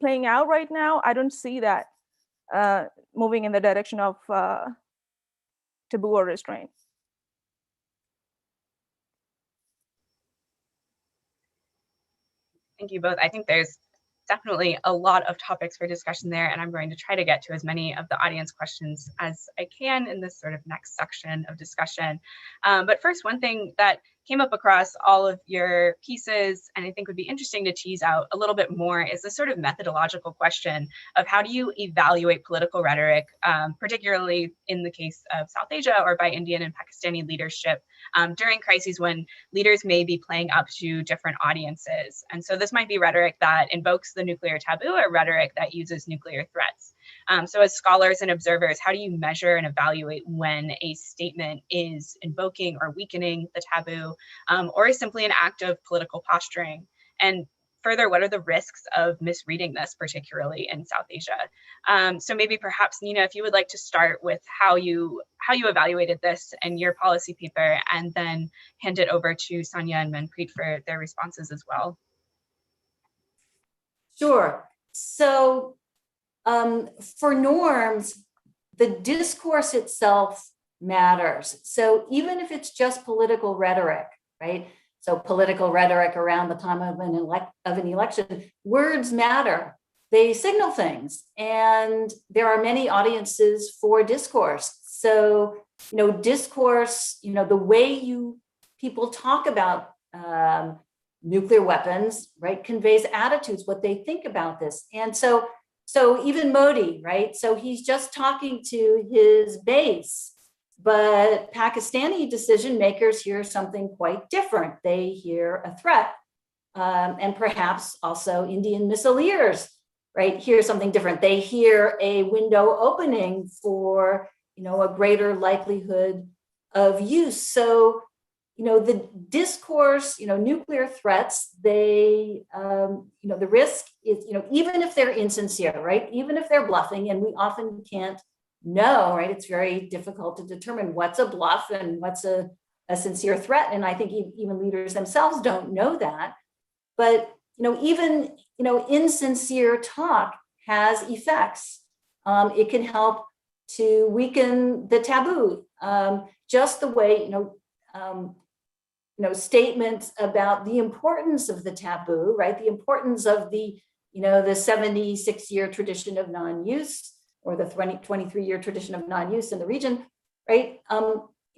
playing out right now, I don't see that moving in the direction of taboo or restraint. Thank you both. I think there's definitely a lot of topics for discussion there, and I'm going to try to get to as many of the audience questions as I can in this sort of next section of discussion. But first, one thing that came up across all of your pieces, and I think would be interesting to tease out a little bit more, is the sort of methodological question of how do you evaluate political rhetoric, particularly in the case of South Asia or by Indian and Pakistani leadership during crises when leaders may be playing up to different audiences. And so this might be rhetoric that invokes the nuclear taboo or rhetoric that uses nuclear threats. So as scholars and observers, how do you measure and evaluate when a statement is invoking or weakening the taboo, or is simply an act of political posturing? And further, what are the risks of misreading this, particularly in South Asia? So maybe perhaps, Nina, if you would like to start with how you evaluated this in your policy paper, and then hand it over to Sonia and Manpreet for their responses as well. Sure. So for norms, the discourse itself matters. So even if it's just political rhetoric, right? So political rhetoric around the time of an election, words matter. They signal things, and there are many audiences for discourse. So, discourse, the way people talk about nuclear weapons, right, conveys attitudes, what they think about this. And so even Modi, right? So he's just talking to his base, but Pakistani decision makers hear something quite different. They hear a threat, and perhaps also Indian missileers, right, hear something different. They hear a window opening for, a greater likelihood of use. So, the discourse, nuclear threats, they, the risk is, even if they're insincere, right? Even if they're bluffing, and we often can't know, right? It's very difficult to determine what's a bluff and what's a sincere threat. And I think even leaders themselves don't know that. But, even, insincere talk has effects. It can help to weaken the taboo, just the way, statements about the importance of the taboo, right? The importance of the 76-year tradition of non-use, or the 23-year tradition of non-use in the region, right?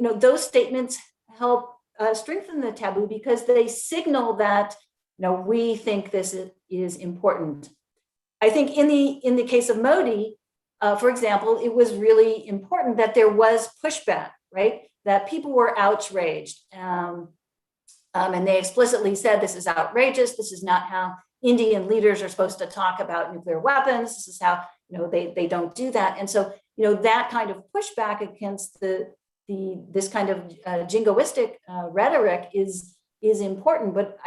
Those statements help strengthen the taboo because they signal that, we think this is important. I think in the case of Modi, for example, it was really important that there was pushback, right? That people were outraged. And they explicitly said, this is outrageous. This is not how Indian leaders are supposed to talk about nuclear weapons. This is how, they don't do that. And so, that kind of pushback against this kind of jingoistic rhetoric is important. But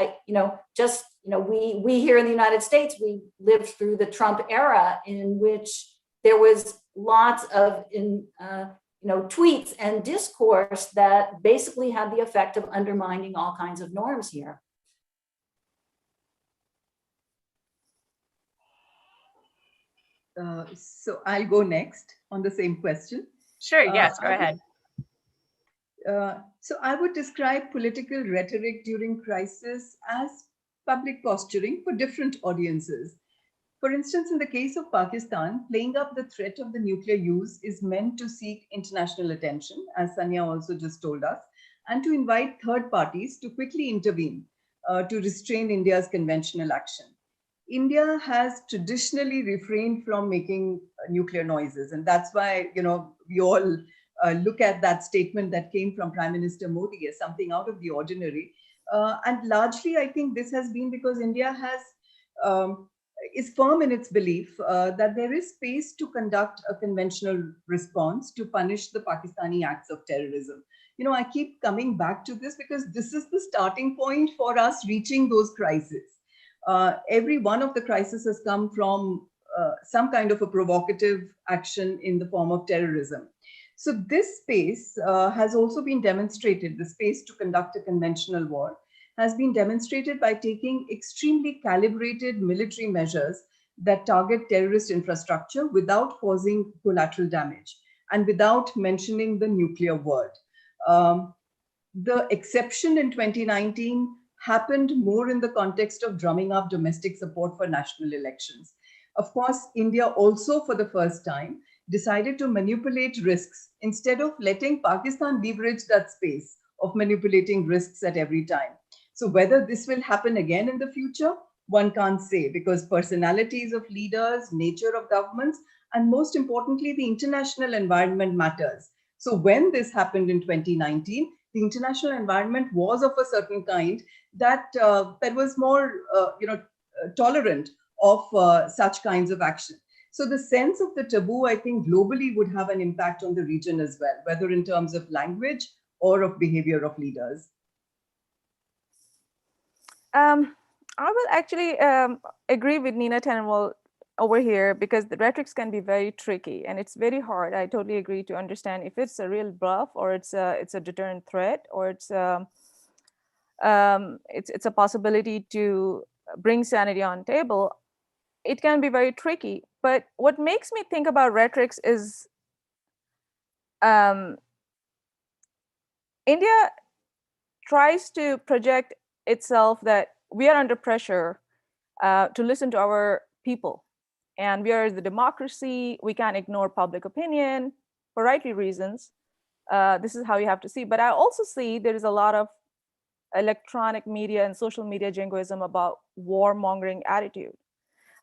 we here in the United States, we lived through the Trump era in which there was lots of tweets and discourse that basically had the effect of undermining all kinds of norms here. So I'll go next on the same question. Sure, yes, go ahead. So I would describe political rhetoric during crisis as public posturing for different audiences. For instance, in the case of Pakistan, playing up the threat of the nuclear use is meant to seek international attention, as Sanya also just told us, and to invite third parties to quickly intervene to restrain India's conventional action. India has traditionally refrained from making nuclear noises, and that's why we all look at that statement that came from Prime Minister Modi as something out of the ordinary. And largely, I think this has been because India is firm in its belief that there is space to conduct a conventional response to punish the Pakistani acts of terrorism. I keep coming back to this because this is the starting point for us reaching those crises. Every one of the crises has come from some kind of a provocative action in the form of terrorism. So this space has also been demonstrated, the space to conduct a conventional war has been demonstrated by taking extremely calibrated military measures that target terrorist infrastructure without causing collateral damage and without mentioning the nuclear word. The exception in 2019 happened more in the context of drumming up domestic support for national elections. Of course, India also, for the first time, decided to manipulate risks instead of letting Pakistan leverage that space of manipulating risks at every time. So whether this will happen again in the future, one can't say, because personalities of leaders, nature of governments, and most importantly, the international environment matters. So when this happened in 2019, the international environment was of a certain kind that was more, tolerant of such kinds of action. So the sense of the taboo, I think, globally would have an impact on the region as well, whether in terms of language or of behavior of leaders. I will actually agree with Nina Tannenwald over here, because the rhetorics can be very tricky and it's very hard. I totally agree to understand if it's a real bluff or it's a deterrent threat or it's a possibility to bring sanity on table. It can be very tricky. But what makes me think about rhetorics is India tries to project itself that we are under pressure to listen to our people. And we are the democracy. We can't ignore public opinion for rightly reasons. This is how you have to see. But I also see there is a lot of electronic media and social media jingoism about warmongering attitude.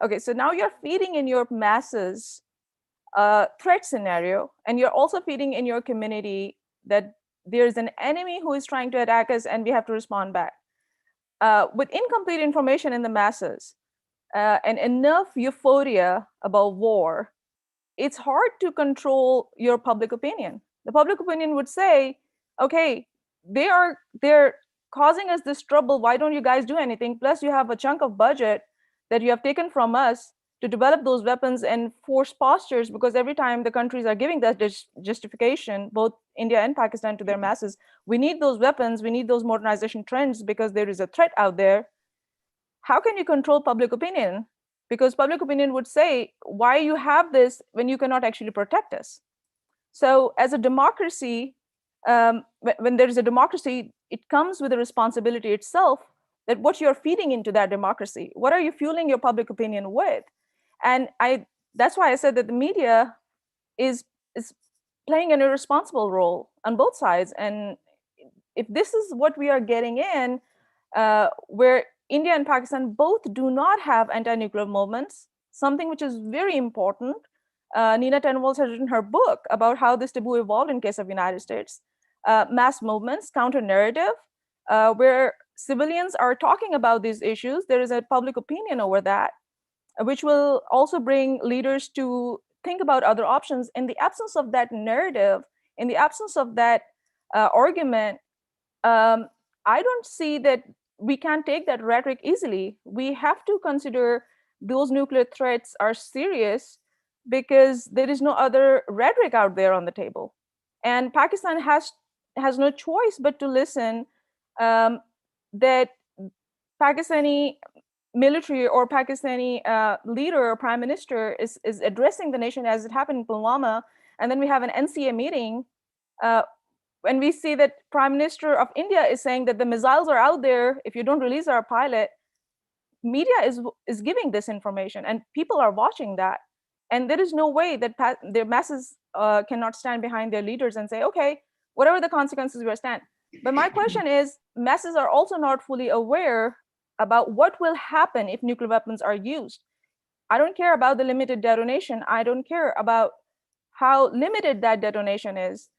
Okay, so now you're feeding in your masses a threat scenario, and you're also feeding in your community that there's an enemy who is trying to attack us and we have to respond back. With incomplete information in the masses and enough euphoria about war, it's hard to control your public opinion. The public opinion would say, okay, they're causing us this trouble. Why don't you guys do anything? Plus, you have a chunk of budget that you have taken from us to develop those weapons and force postures, because every time the countries are giving that justification, both India and Pakistan, to their masses, we need those weapons, we need those modernization trends because there is a threat out there. How can you control public opinion? Because public opinion would say, why you have this when you cannot actually protect us? So as a democracy, when there is a democracy, it comes with a responsibility itself that what you're feeding into that democracy, what are you fueling your public opinion with? And that's why I said that the media is playing an irresponsible role on both sides. And if this is what we are getting in, where India and Pakistan both do not have anti-nuclear movements, something which is very important. Nina Tannenwald has written her book about how this taboo evolved in case of United States. Mass movements, counter-narrative, where civilians are talking about these issues. There is a public opinion over that, which will also bring leaders to think about other options. In the absence of that narrative, in the absence of that argument, I don't see that we can take that rhetoric easily. We have to consider those nuclear threats are serious because there is no other rhetoric out there on the table. And Pakistan has no choice but to listen that Pakistani military or Pakistani leader or prime minister is addressing the nation, as it happened in Pulwama, and then we have an NCA meeting, when we see that Prime Minister of India is saying that the missiles are out there, if you don't release our pilot, media is giving this information and people are watching that. And there is no way that the masses cannot stand behind their leaders and say, okay, whatever the consequences, we stand. But my question is, masses are also not fully aware about what will happen if nuclear weapons are used. I don't care about the limited detonation. I don't care about how limited that detonation is.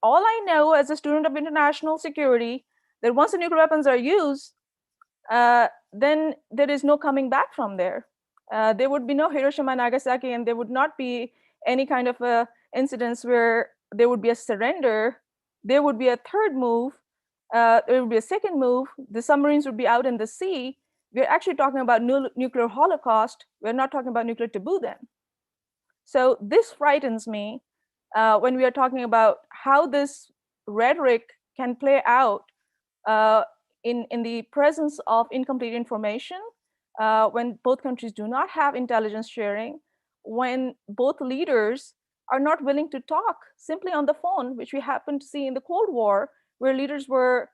All I know as a student of international security, that once the nuclear weapons are used, then there is no coming back from there. There would be no Hiroshima and Nagasaki, and there would not be any kind of incidents where there would be a surrender. There would be a third move. There would be a second move. The submarines would be out in the sea. We're actually talking about nuclear holocaust. We're not talking about nuclear taboo then. So this frightens me when we are talking about how this rhetoric can play out in the presence of incomplete information, when both countries do not have intelligence sharing, when both leaders are not willing to talk simply on the phone, which we happened to see in the Cold War, where leaders were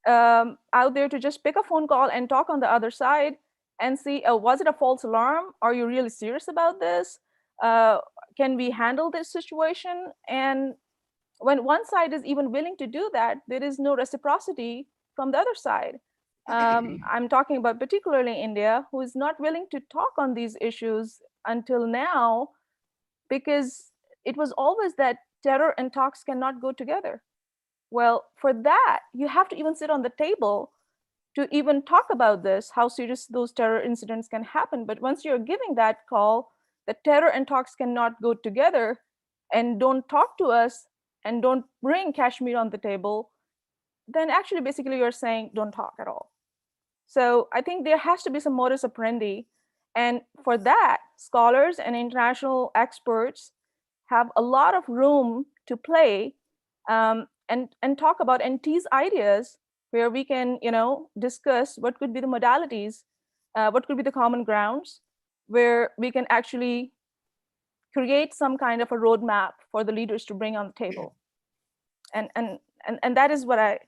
out there to just pick a phone call and talk on the other side and see, was it a false alarm? Are you really serious about this? Can we handle this situation? And when one side is even willing to do that, there is no reciprocity from the other side. I'm talking about particularly India, who is not willing to talk on these issues until now, because it was always that terror and talks cannot go together. Well, for that, you have to even sit on the table to even talk about this, how serious those terror incidents can happen. But once you're giving that call, that terror and talks cannot go together, and don't talk to us and don't bring Kashmir on the table, then actually basically you're saying don't talk at all. So I think there has to be some modus operandi. And for that, scholars and international experts have a lot of room to play and talk about and tease ideas where we can, discuss what could be the modalities, what could be the common grounds, where we can actually create some kind of a roadmap for the leaders to bring on the table. And that is what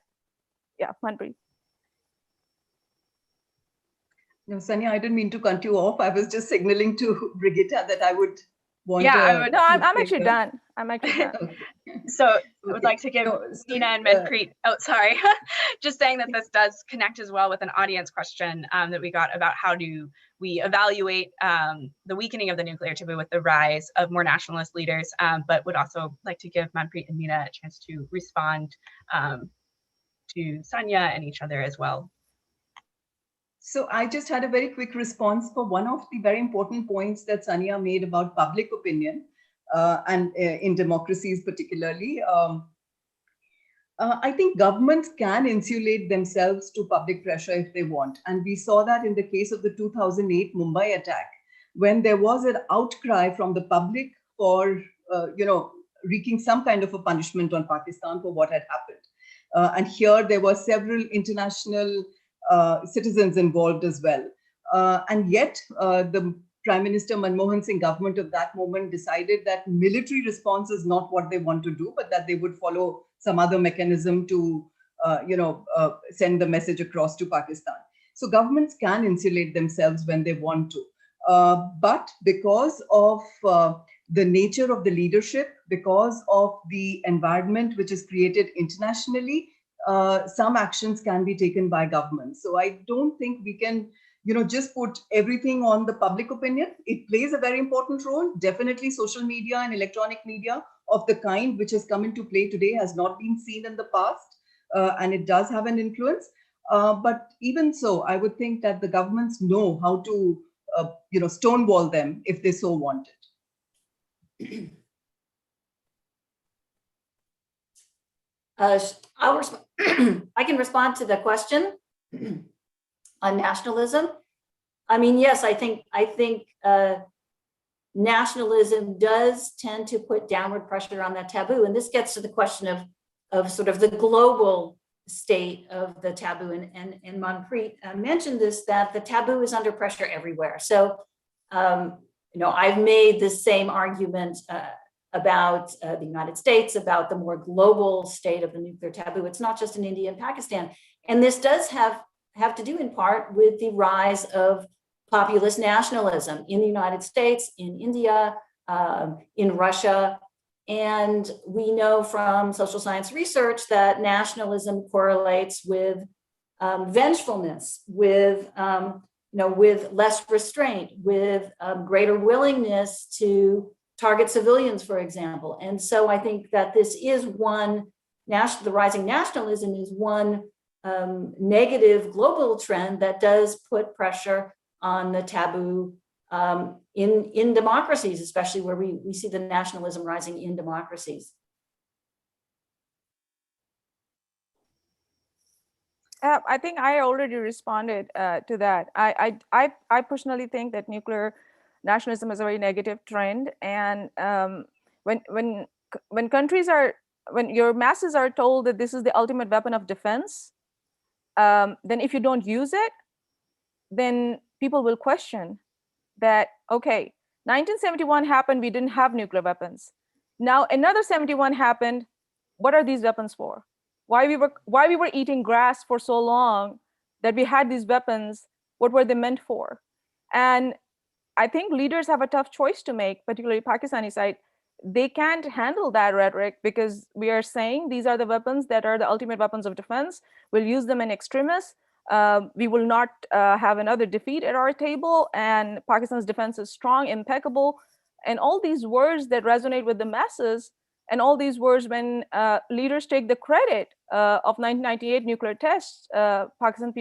Manpreet. No, Sanya, I didn't mean to cut you off. I was just signaling to Brigitta that I would want to. I'm actually done. I'm actually done. Okay. So I would like to give Nina and Manpreet, sorry, just saying that this does connect as well with an audience question that we got about how do we evaluate the weakening of the nuclear taboo with the rise of more nationalist leaders, but would also like to give Manpreet and Nina a chance to respond to Sanya and each other as well. So I just had a very quick response for one of the very important points that Sanya made about public opinion and in democracies particularly. I think governments can insulate themselves to public pressure if they want. And we saw that in the case of the 2008 Mumbai attack, when there was an outcry from the public for, wreaking some kind of a punishment on Pakistan for what had happened. And here there were several international citizens involved as well. And yet the Prime Minister Manmohan Singh government of that moment decided that military response is not what they want to do, but that they would follow some other mechanism to, send the message across to Pakistan. So governments can insulate themselves when they want to. But because of the nature of the leadership, because of the environment which is created internationally, some actions can be taken by governments. So I don't think we can, just put everything on the public opinion. It plays a very important role. Definitely social media and electronic media of the kind which has come into play today has not been seen in the past, and it does have an influence. But even so, I would think that the governments know how to, stonewall them if they so want it. I can respond to the question on nationalism. I mean, yes, I think nationalism does tend to put downward pressure on that taboo. And this gets to the question of sort of the global state of the taboo. And Manpreet mentioned this, that the taboo is under pressure everywhere. So, I've made this same argument about the United States, about the more global state of the nuclear taboo. It's not just in India and Pakistan. And this does have to do in part with the rise of populist nationalism in the United States, in India, in Russia. And we know from social science research that nationalism correlates with vengefulness, with less restraint, with greater willingness to target civilians, for example. And so I think that this is the rising nationalism is one negative global trend that does put pressure on the taboo in democracies, especially where we see the nationalism rising in democracies. I think I already responded to that. I personally think that nuclear nationalism is a very negative trend, and when countries when your masses are told that this is the ultimate weapon of defense, then if you don't use it, then people will question that, okay, 1971 happened, we didn't have nuclear weapons. Now another 71 happened, what are these weapons for? Why we were eating grass for so long that we had these weapons, what were they meant for? And I think leaders have a tough choice to make, particularly Pakistani side. They can't handle that rhetoric because we are saying these are the weapons that are the ultimate weapons of defense. We'll use them in extremis. We will not have another defeat at our table, and Pakistan's defense is strong, impeccable, and all these words that resonate with the masses, and all these words when leaders take the credit of 1998 nuclear tests, Pakistan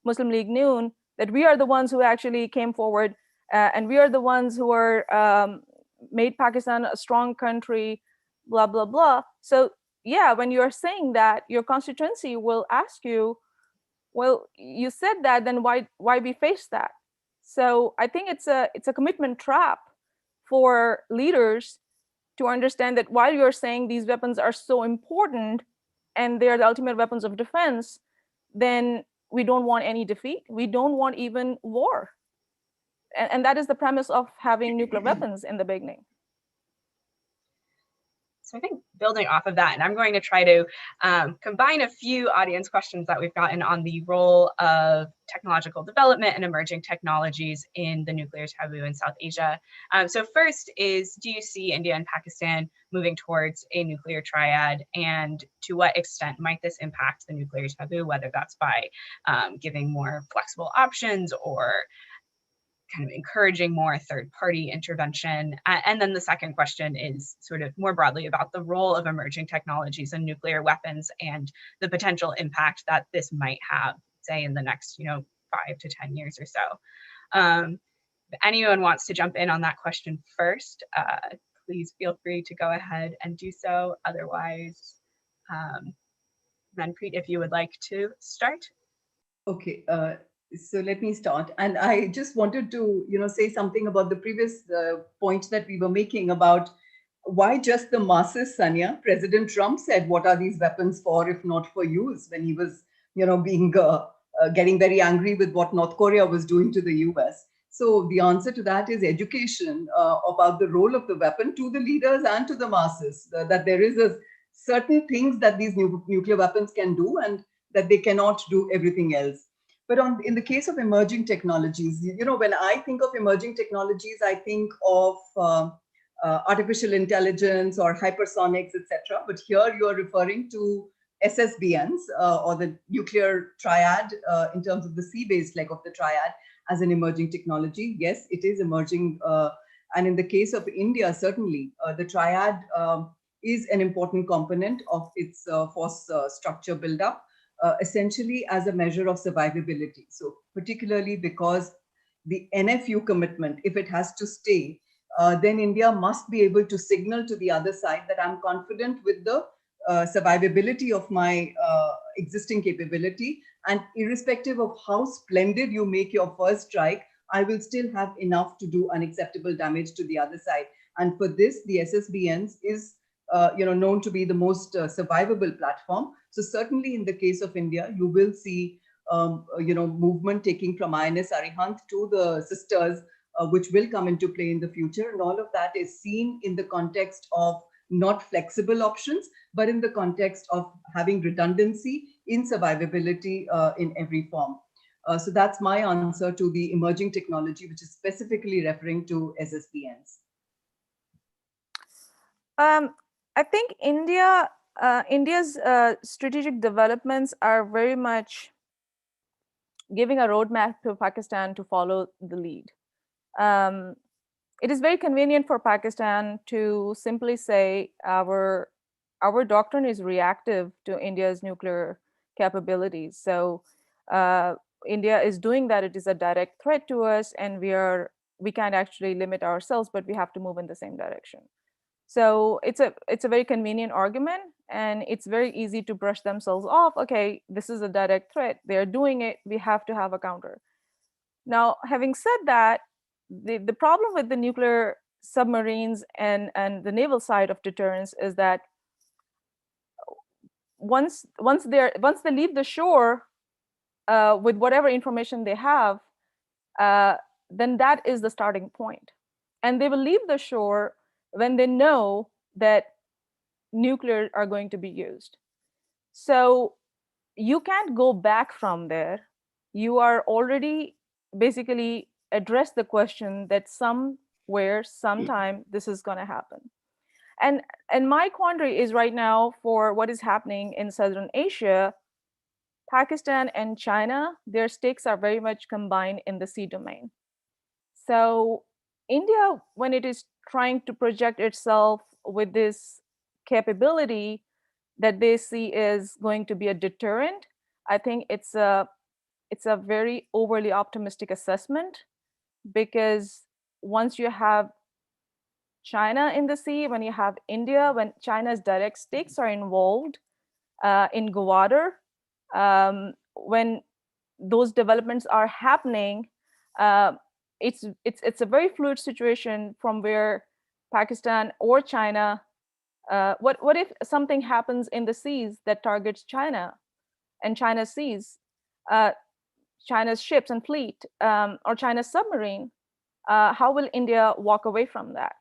Muslim League Noon, that we are the ones who actually came forward, and we are the ones who are made Pakistan a strong country, blah, blah, blah. So yeah, when you're saying that, your constituency will ask you, well, you said that, then why we face that? So I think it's a commitment trap for leaders to understand that while you're saying these weapons are so important and they are the ultimate weapons of defense, then we don't want any defeat. We don't want even war. And that is the premise of having nuclear weapons in the beginning. So I think building off of that, and I'm going to try to combine a few audience questions that we've gotten on the role of technological development and emerging technologies in the nuclear taboo in South Asia. So first is, do you see India and Pakistan moving towards a nuclear triad, and to what extent might this impact the nuclear taboo, whether that's by giving more flexible options or kind of encouraging more third-party intervention? And then the second question is sort of more broadly about the role of emerging technologies and nuclear weapons and the potential impact that this might have, say, in the next 5 to 10 years or so. If anyone wants to jump in on that question first, please feel free to go ahead and do so. Otherwise, Manpreet, if you would like to start. Okay. So let me start. And I just wanted to, say something about the previous point that we were making about why just the masses, Sanya. President Trump said, what are these weapons for if not for use, when he was, getting very angry with what North Korea was doing to the US. So the answer to that is education about the role of the weapon to the leaders and to the masses, that there is a certain things that these nuclear weapons can do and that they cannot do everything else. But in the case of emerging technologies, when I think of emerging technologies, I think of artificial intelligence or hypersonics, etc. But here you are referring to SSBNs or the nuclear triad in terms of the sea-based leg of the triad as an emerging technology. Yes, it is emerging. And in the case of India, certainly the triad is an important component of its force structure buildup. Essentially as a measure of survivability. So particularly because the NFU commitment, if it has to stay, then India must be able to signal to the other side that I'm confident with the survivability of my existing capability, and irrespective of how splendid you make your first strike, I will still have enough to do unacceptable damage to the other side. And for this, the SSBNs is known to be the most survivable platform. So certainly in the case of India, you will see movement taking from INS Arihant to the sisters, which will come into play in the future. And all of that is seen in the context of not flexible options, but in the context of having redundancy in survivability in every form. So that's my answer to the emerging technology, which is specifically referring to SSBNs. I think India's strategic developments are very much giving a roadmap to Pakistan to follow the lead. It is very convenient for Pakistan to simply say our doctrine is reactive to India's nuclear capabilities. So India is doing that. It is a direct threat to us, and we can't actually limit ourselves, but we have to move in the same direction. So it's a very convenient argument, and it's very easy to brush themselves off. Okay, this is a direct threat. They're doing it. We have to have a counter. Now, having said that, the problem with the nuclear submarines and the naval side of deterrence is that once they leave the shore with whatever information they have, then that is the starting point. And they will leave the shore when they know that nuclear are going to be used. So you can't go back from there. You are already basically addressed the question that somewhere, sometime, this is going to happen. And my quandary is right now for what is happening in Southern Asia. Pakistan and China, their stakes are very much combined in the sea domain. So India, when it is trying to project itself with this capability that they see is going to be a deterrent, I think it's a very overly optimistic assessment, because once you have China in the sea, when you have India, when China's direct stakes are involved in Gwadar, when those developments are happening, it's a very fluid situation from where Pakistan or China, what if something happens in the seas that targets China and China's seas, China's ships and fleet, or China's submarine? How will India walk away from that?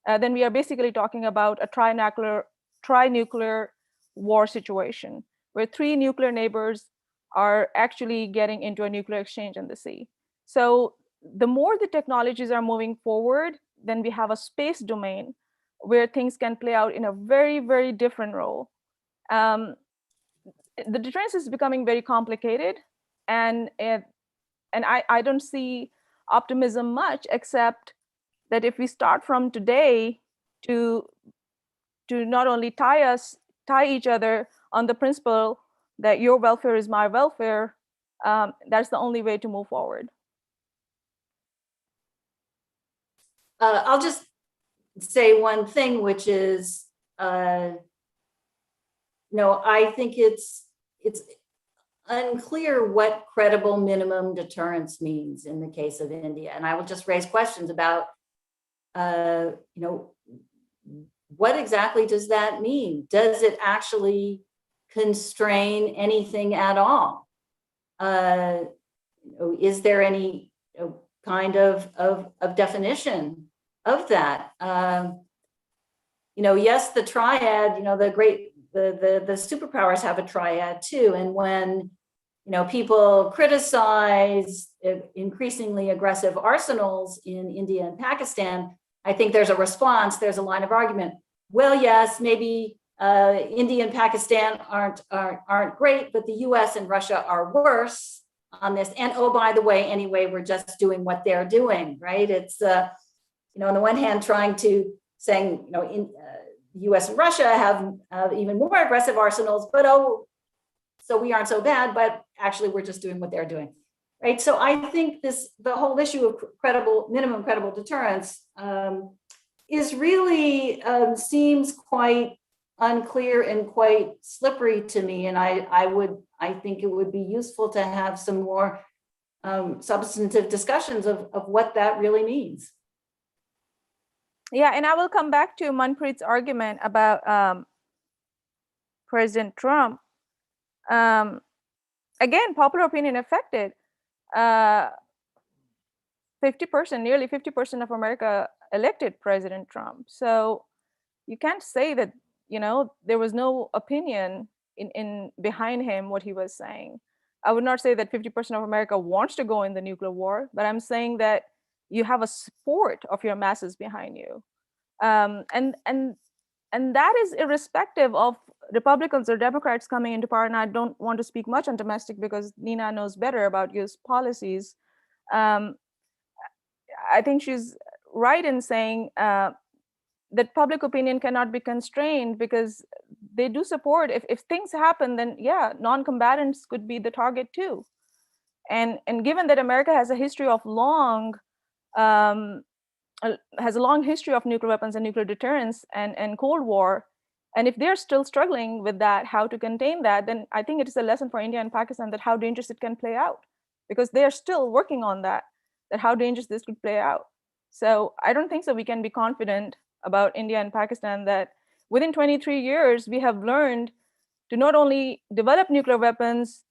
Then we are basically talking about a tri-nuclear war situation where three nuclear neighbors are actually getting into a nuclear exchange in the sea. So the more the technologies are moving forward, then we have a space domain where things can play out in a very, very different role. The deterrence is becoming very complicated, and I don't see optimism much, except that if we start from today to not only tie each other on the principle that your welfare is my welfare, that's the only way to move forward. I'll just say one thing, which is, I think it's unclear what credible minimum deterrence means in the case of India. And I will just raise questions about, what exactly does that mean? Does it actually constrain anything at all? Is there any kind of definition of that? Yes, the triad, the superpowers have a triad too. And when, people criticize increasingly aggressive arsenals in India and Pakistan, I think there's a response, there's a line of argument. Well, yes, maybe India and Pakistan aren't great, but the US and Russia are worse on this. And oh, by the way, anyway, we're just doing what they're doing, right? It's, on the one hand, saying, US and Russia have even more aggressive arsenals, but so we aren't so bad, but actually we're just doing what they're doing, right? So I think the whole issue of minimum credible deterrence is really seems quite unclear and quite slippery to me. And I think it would be useful to have some more substantive discussions of what that really means. Yeah, and I will come back to Manpreet's argument about President Trump. Again, popular opinion affected. 50%, nearly 50% of America elected President Trump. So you can't say that, there was no opinion in behind him, what he was saying. I would not say that 50% of America wants to go in the nuclear war, but I'm saying that you have a support of your masses behind you. And that is irrespective of Republicans or Democrats coming into power. And I don't want to speak much on domestic because Nina knows better about US policies. Um, I think she's right in saying that public opinion cannot be constrained because they do support. If things happen, then yeah, non-combatants could be the target too. And given that America has a history of has a long history of nuclear weapons and nuclear deterrence and Cold War, and if they're still struggling with that, how to contain that, then I think it is a lesson for India and Pakistan that how dangerous it can play out, because they are still working on that how dangerous this could play out. So I don't think so we can be confident about India and Pakistan that within 23 years, we have learned to not only develop nuclear weapons,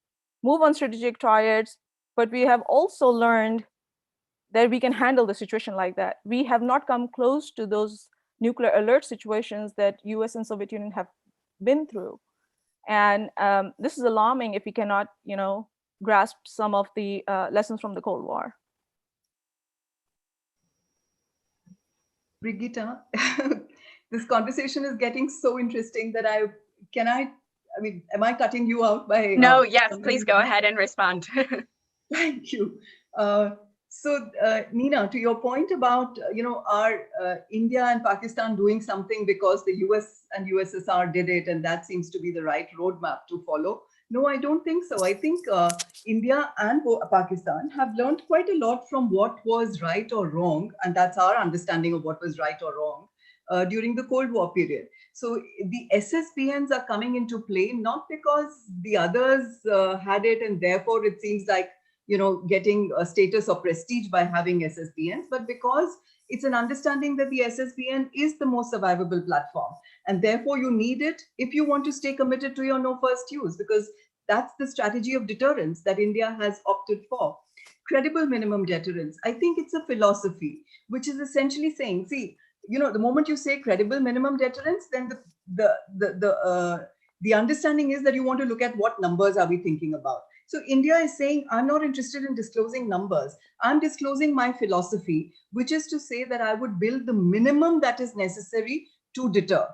move on strategic triads, but we have also learned that we can handle the situation like that. We have not come close to those nuclear alert situations that US and Soviet Union have been through. And this is alarming if we cannot, grasp some of the lessons from the Cold War. Brigitte, this conversation is getting so interesting that am I cutting you out by? No, yes, please go ahead and respond. Thank you. Nina, to your point about, are India and Pakistan doing something because the US and USSR did it, and that seems to be the right roadmap to follow? No, I don't think so. I think India and Pakistan have learned quite a lot from what was right or wrong, and that's our understanding of what was right or wrong during the Cold War period. So the SSBNs are coming into play, not because the others had it and therefore it seems like, getting a status or prestige by having SSBNs, but because it's an understanding that the SSBN is the most survivable platform. And therefore you need it if you want to stay committed to your no first use, because that's the strategy of deterrence that India has opted for. Credible minimum deterrence. I think it's a philosophy, which is essentially saying, see, the moment you say credible minimum deterrence, then the understanding is that you want to look at what numbers are we thinking about. So India is saying, I'm not interested in disclosing numbers. I'm disclosing my philosophy, which is to say that I would build the minimum that is necessary to deter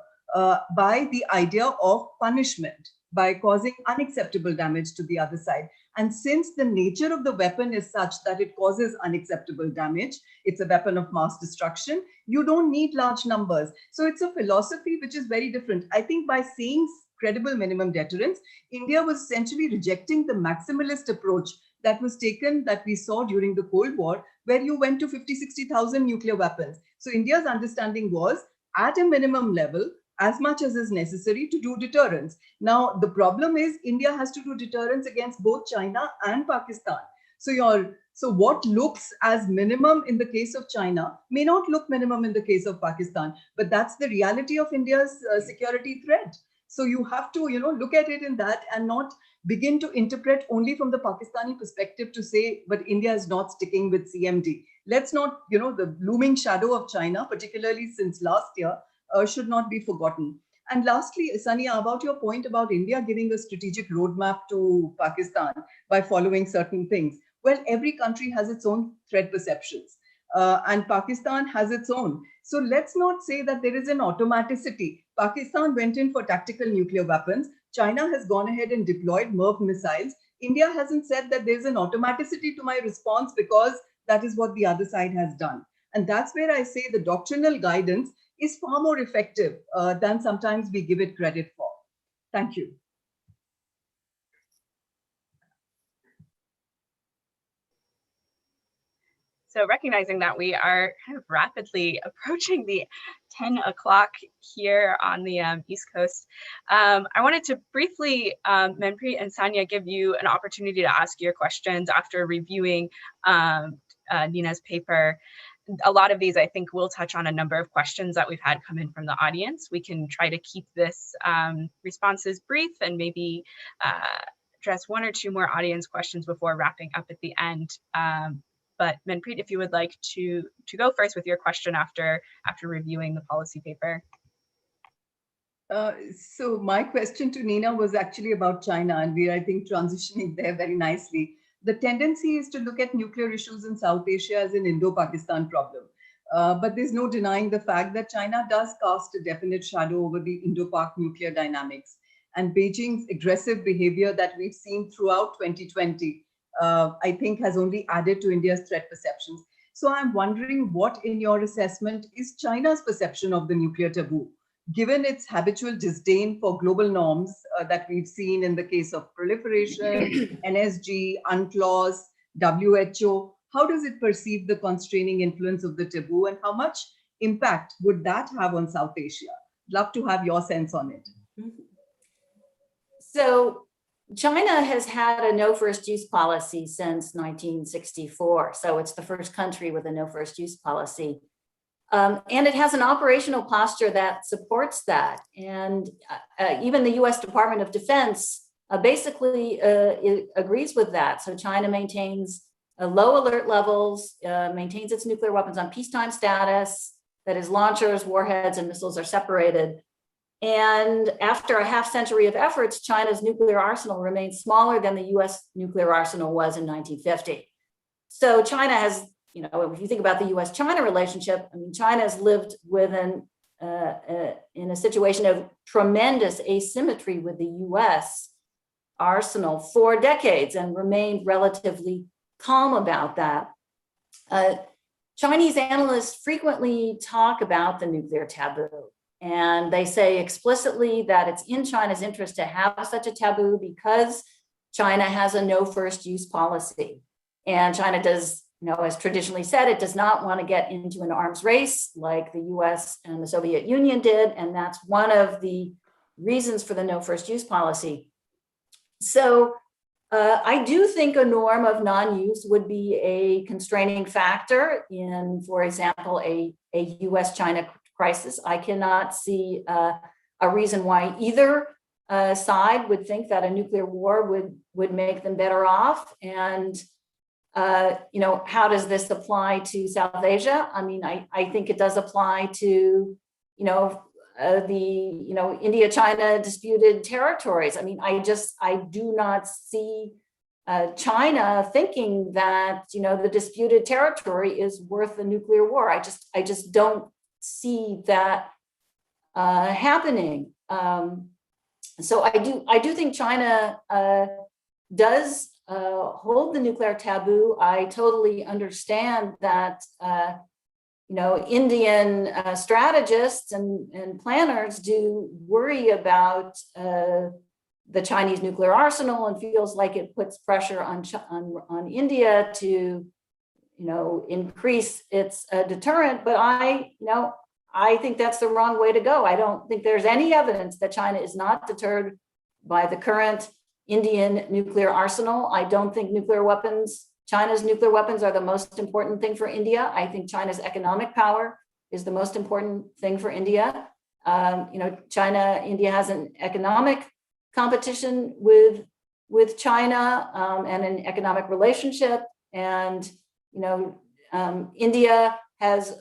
by the idea of punishment, by causing unacceptable damage to the other side. And since the nature of the weapon is such that it causes unacceptable damage, it's a weapon of mass destruction, you don't need large numbers. So it's a philosophy which is very different. I think by saying credible minimum deterrence, India was essentially rejecting the maximalist approach that was taken, that we saw during the Cold War, where you went to 50, 60,000 nuclear weapons. So India's understanding was at a minimum level, as much as is necessary to do deterrence. Now, the problem is India has to do deterrence against both China and Pakistan. So what looks as minimum in the case of China may not look minimum in the case of Pakistan, but that's the reality of India's security threat. So you have to, look at it in that and not begin to interpret only from the Pakistani perspective to say, but India is not sticking with CMD. Let's not, the looming shadow of China, particularly since last year, should not be forgotten. And lastly, Sania, about your point about India giving a strategic roadmap to Pakistan by following certain things. Well, every country has its own threat perceptions. And Pakistan has its own. So let's not say that there is an automaticity. Pakistan went in for tactical nuclear weapons. China has gone ahead and deployed MIRV missiles. India hasn't said that there's an automaticity to my response because that is what the other side has done. And that's where I say the doctrinal guidance is far more effective than sometimes we give it credit for. Thank you. So recognizing that we are kind of rapidly approaching the 10 o'clock here on the East Coast, I wanted to briefly, Manpreet and Sania, give you an opportunity to ask your questions after reviewing Nina's paper. a lot of these, I think, will touch on a number of questions that we've had come in from the audience. We can try to keep this responses brief and maybe address one or two more audience questions before wrapping up at the end. But Manpreet, if you would like to go first with your question after reviewing the policy paper. So my question to Nina was actually about China, and we're, I think, transitioning there very nicely. The tendency is to look at nuclear issues in South Asia as an Indo-Pakistan problem. But there's no denying the fact that China does cast a definite shadow over the Indo-Pak nuclear dynamics. And Beijing's aggressive behavior that we've seen throughout 2020, I think, has only added to India's threat perceptions. So I'm wondering what, in your assessment, is China's perception of the nuclear taboo, given its habitual disdain for global norms that we've seen in the case of proliferation, NSG, UNCLOS, WHO. How does it perceive the constraining influence of the taboo, and how much impact would that have on South Asia? Love to have your sense on it. So China has had a no first use policy since 1964. So it's the first country with a no first use policy. And it has an operational posture that supports that. And even the US Department of Defense basically agrees with that. So China maintains low alert levels, maintains its nuclear weapons on peacetime status, that is, launchers, warheads, and missiles are separated. And after a half century of efforts, China's nuclear arsenal remains smaller than the US nuclear arsenal was in 1950. So China has, if you think about the US-China relationship, I mean, China has lived in a situation of tremendous asymmetry with the US arsenal for decades and remained relatively calm about that. Chinese analysts frequently talk about the nuclear taboo, and they say explicitly that it's in China's interest to have such a taboo because China has a no first use policy. And China does, as traditionally said, it does not want to get into an arms race like the US and the Soviet Union did. And that's one of the reasons for the no first use policy. So I do think a norm of non-use would be a constraining factor in, for example, a US-China crisis. I cannot see a reason why either side would think that a nuclear war would make them better off. And how does this apply to South Asia? I mean, I think it does apply to, the India-China disputed territories. I mean, I do not see China thinking that the disputed territory is worth a nuclear war. I just don't see that happening. So I do think China does hold the nuclear taboo. I totally understand that Indian strategists and planners do worry about the Chinese nuclear arsenal and feels like it puts pressure on India to increase its deterrent. But I think that's the wrong way to go. I don't think there's any evidence that China is not deterred by the current Indian nuclear arsenal. I don't think China's nuclear weapons are the most important thing for India. I think China's economic power is the most important thing for India. India has an economic competition with China and an economic relationship. And, India has,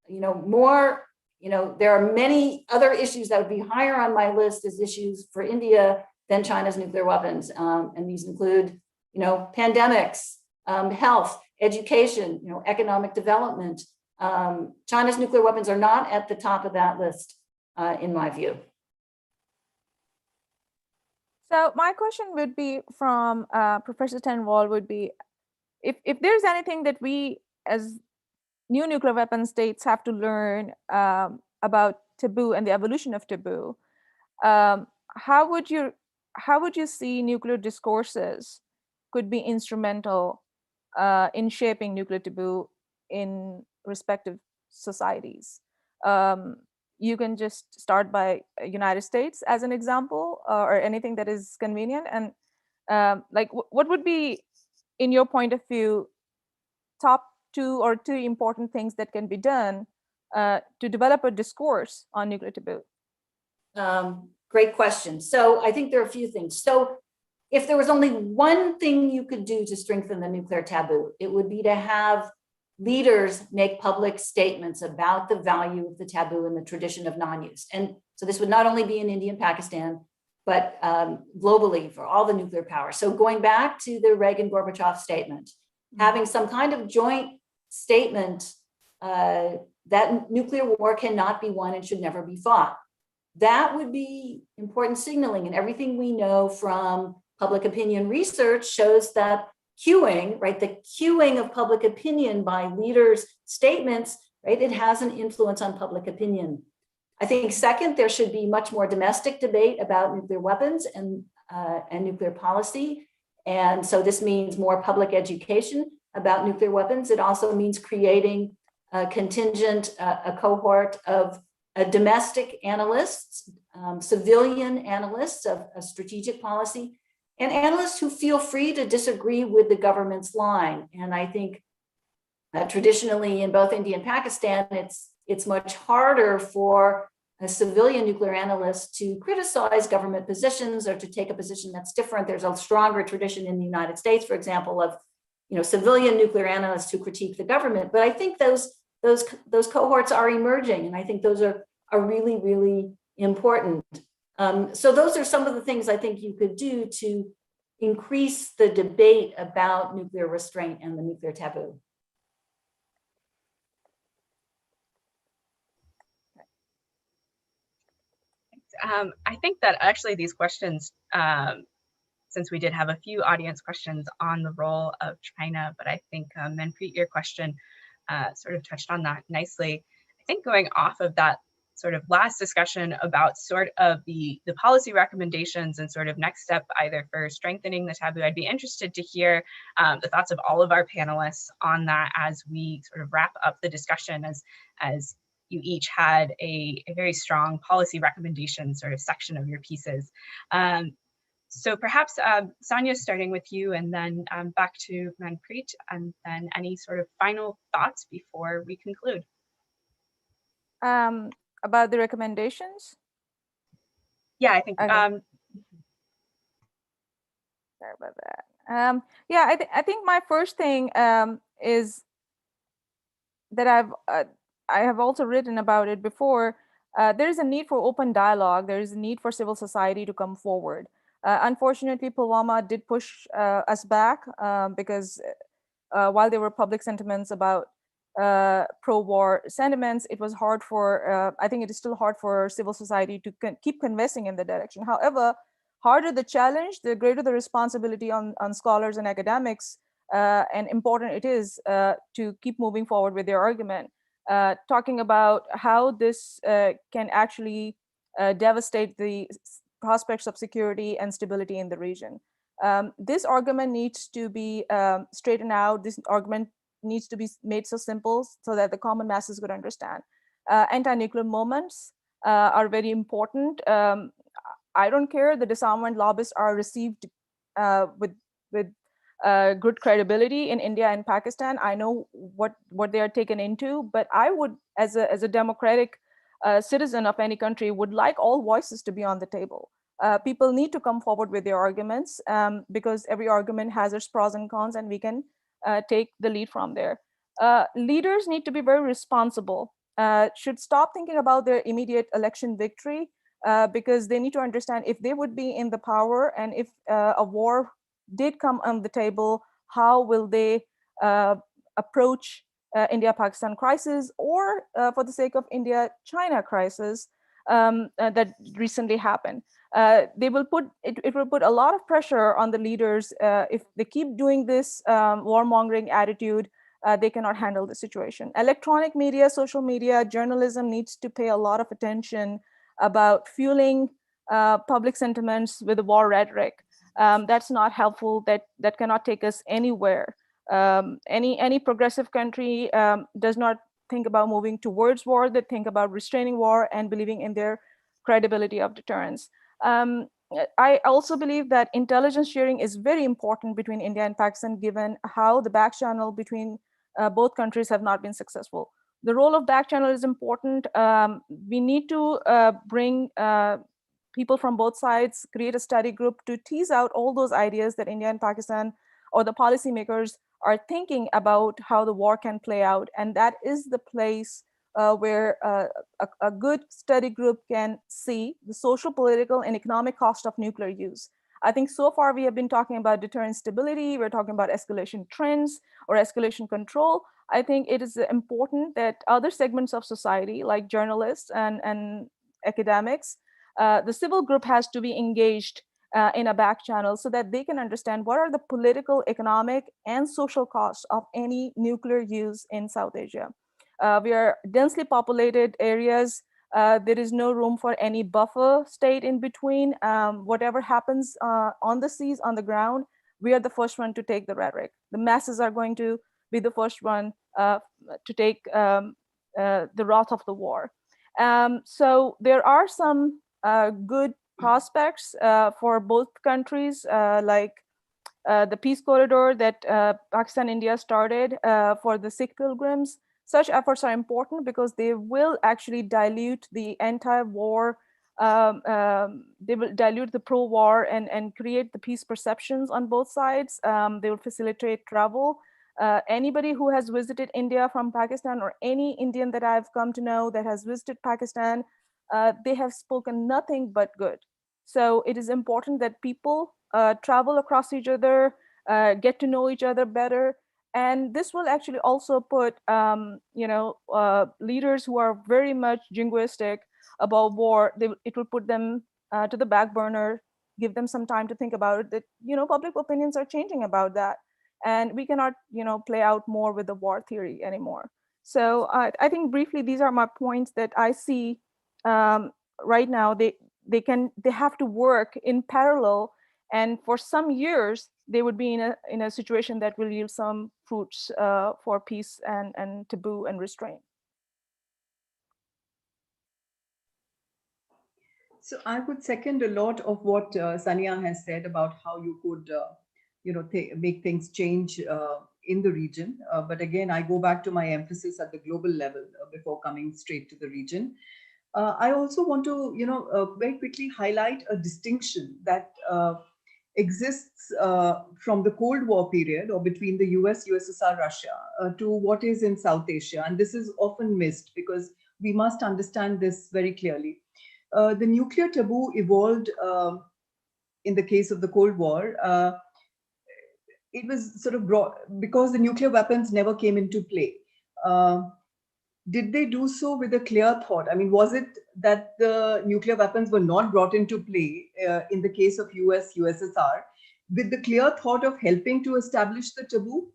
more, there are many other issues that would be higher on my list as issues for India than China's nuclear weapons. And these include, pandemics, health, education, economic development. China's nuclear weapons are not at the top of that list, in my view. So my question would be from Professor Tannenwald would be, if there's anything that we as new nuclear weapon states have to learn about taboo and the evolution of taboo, how would you see nuclear discourses could be instrumental in shaping nuclear taboo in respective societies? You can just start by United States as an example, or anything that is convenient. And what would be, in your point of view, top two important things that can be done to develop a discourse on nuclear taboo? Great question. So I think there are a few things. So if there was only one thing you could do to strengthen the nuclear taboo, it would be to have leaders make public statements about the value of the taboo in the tradition of non-use. And so this would not only be in India and Pakistan, but globally for all the nuclear powers. So going back to the Reagan-Gorbachev statement, having some kind of joint statement that nuclear war cannot be won and should never be fought. That would be important signaling, and everything we know from public opinion research shows that cueing, right, the cueing of public opinion by leaders' statements, right, it has an influence on public opinion. I think second, there should be much more domestic debate about nuclear weapons and nuclear policy. And so this means more public education about nuclear weapons. It also means creating a contingent, a cohort of domestic analysts, civilian analysts of strategic policy, and analysts who feel free to disagree with the government's line. And I think traditionally in both India and Pakistan, it's much harder for a civilian nuclear analyst to criticize government positions or to take a position that's different. There's a stronger tradition in the United States, for example, of civilian nuclear analysts who critique the government. But I think those cohorts are emerging, and I think those are really, really important. So those are some of the things I think you could do to increase the debate about nuclear restraint and the nuclear taboo. I think that actually these questions, since we did have a few audience questions on the role of China, but I think Manpreet, your question sort of touched on that nicely. I think going off of that sort of last discussion about sort of the policy recommendations and sort of next step either for strengthening the taboo, I'd be interested to hear the thoughts of all of our panelists on that as we sort of wrap up the discussion, as you each had a very strong policy recommendation sort of section of your pieces. So perhaps Sonia, starting with you, and then back to Manpreet, and then any sort of final thoughts before we conclude. About the recommendations? Yeah, I think. Okay. Sorry about that. Yeah, I think my first thing is that I have also written about it before. There is a need for open dialogue. There is a need for civil society to come forward. Unfortunately, Pulwama did push us back because while there were public sentiments about pro-war sentiments, it was hard for, I think it is still hard for civil society to keep conversing in the direction. However, harder the challenge, the greater the responsibility on scholars and academics, and important it is to keep moving forward with their argument, talking about how this can actually devastate the prospects of security and stability in the region. This argument needs to be straightened out. This argument needs to be made so simple so that the common masses could understand. Anti-nuclear movements are very important. I don't care, the disarmament lobbyists are received with good credibility in India and Pakistan. I know what they are taken into, but I would, as a democratic citizen of any country, would like all voices to be on the table. People need to come forward with their arguments because every argument has its pros and cons, and we can take the lead from there. Leaders need to be very responsible, should stop thinking about their immediate election victory because they need to understand if they would be in the power and if a war did come on the table, how will they approach India-Pakistan crisis, or for the sake of India-China crisis that recently happened. It will put a lot of pressure on the leaders. If they keep doing this warmongering attitude, they cannot handle the situation. Electronic media, social media, journalism needs to pay a lot of attention about fueling public sentiments with war rhetoric. That's not helpful. That cannot take us anywhere. Any progressive country does not think about moving towards war. They think about restraining war and believing in their credibility of deterrence. I also believe that intelligence sharing is very important between India and Pakistan, given how the back channel between both countries have not been successful. The role of back channel is important. We need to bring people from both sides, create a study group to tease out all those ideas that India and Pakistan or the policymakers are thinking about how the war can play out. And that is the place where a good study group can see the social, political, and economic cost of nuclear use. I think so far we have been talking about deterrent stability, we're talking about escalation trends or escalation control. I think it is important that other segments of society, like journalists and academics, the civil group has to be engaged in a back channel so that they can understand what are the political, economic, and social costs of any nuclear use in South Asia. We are densely populated areas. There is no room for any buffer state in between. Whatever happens on the seas, on the ground, we are the first one to take the rhetoric. The masses are going to be the first one to take the wrath of the war. So there are some good prospects for both countries, like the peace corridor that Pakistan India started for the Sikh pilgrims. Such efforts are important because they will actually dilute the anti-war, they will dilute the pro-war and create the peace perceptions on both sides. They will facilitate travel. Anybody who has visited India from Pakistan, or any Indian that I've come to know that has visited Pakistan, they have spoken nothing but good. So it is important that people travel across each other, get to know each other better. And this will actually also put, leaders who are very much jingoistic about war, it will put them to the back burner, give them some time to think about it, that, public opinions are changing about that. And we cannot, play out more with the war theory anymore. So I think briefly, these are my points that I see right now. They have to work in parallel, and for some years they would be in a situation that will yield some fruits for peace and taboo and restraint. So I would second a lot of what Sania has said about how you could, make things change in the region. But again, I go back to my emphasis at the global level before coming straight to the region. I also want to, very quickly highlight a distinction that exists from the Cold War period, or between the US, USSR, Russia, to what is in South Asia. And this is often missed because we must understand this very clearly. The nuclear taboo evolved in the case of the Cold War. It was sort of brought because the nuclear weapons never came into play. Did they do so with a clear thought? I mean, was it that the nuclear weapons were not brought into play in the case of US, USSR with the clear thought of helping to establish the taboo?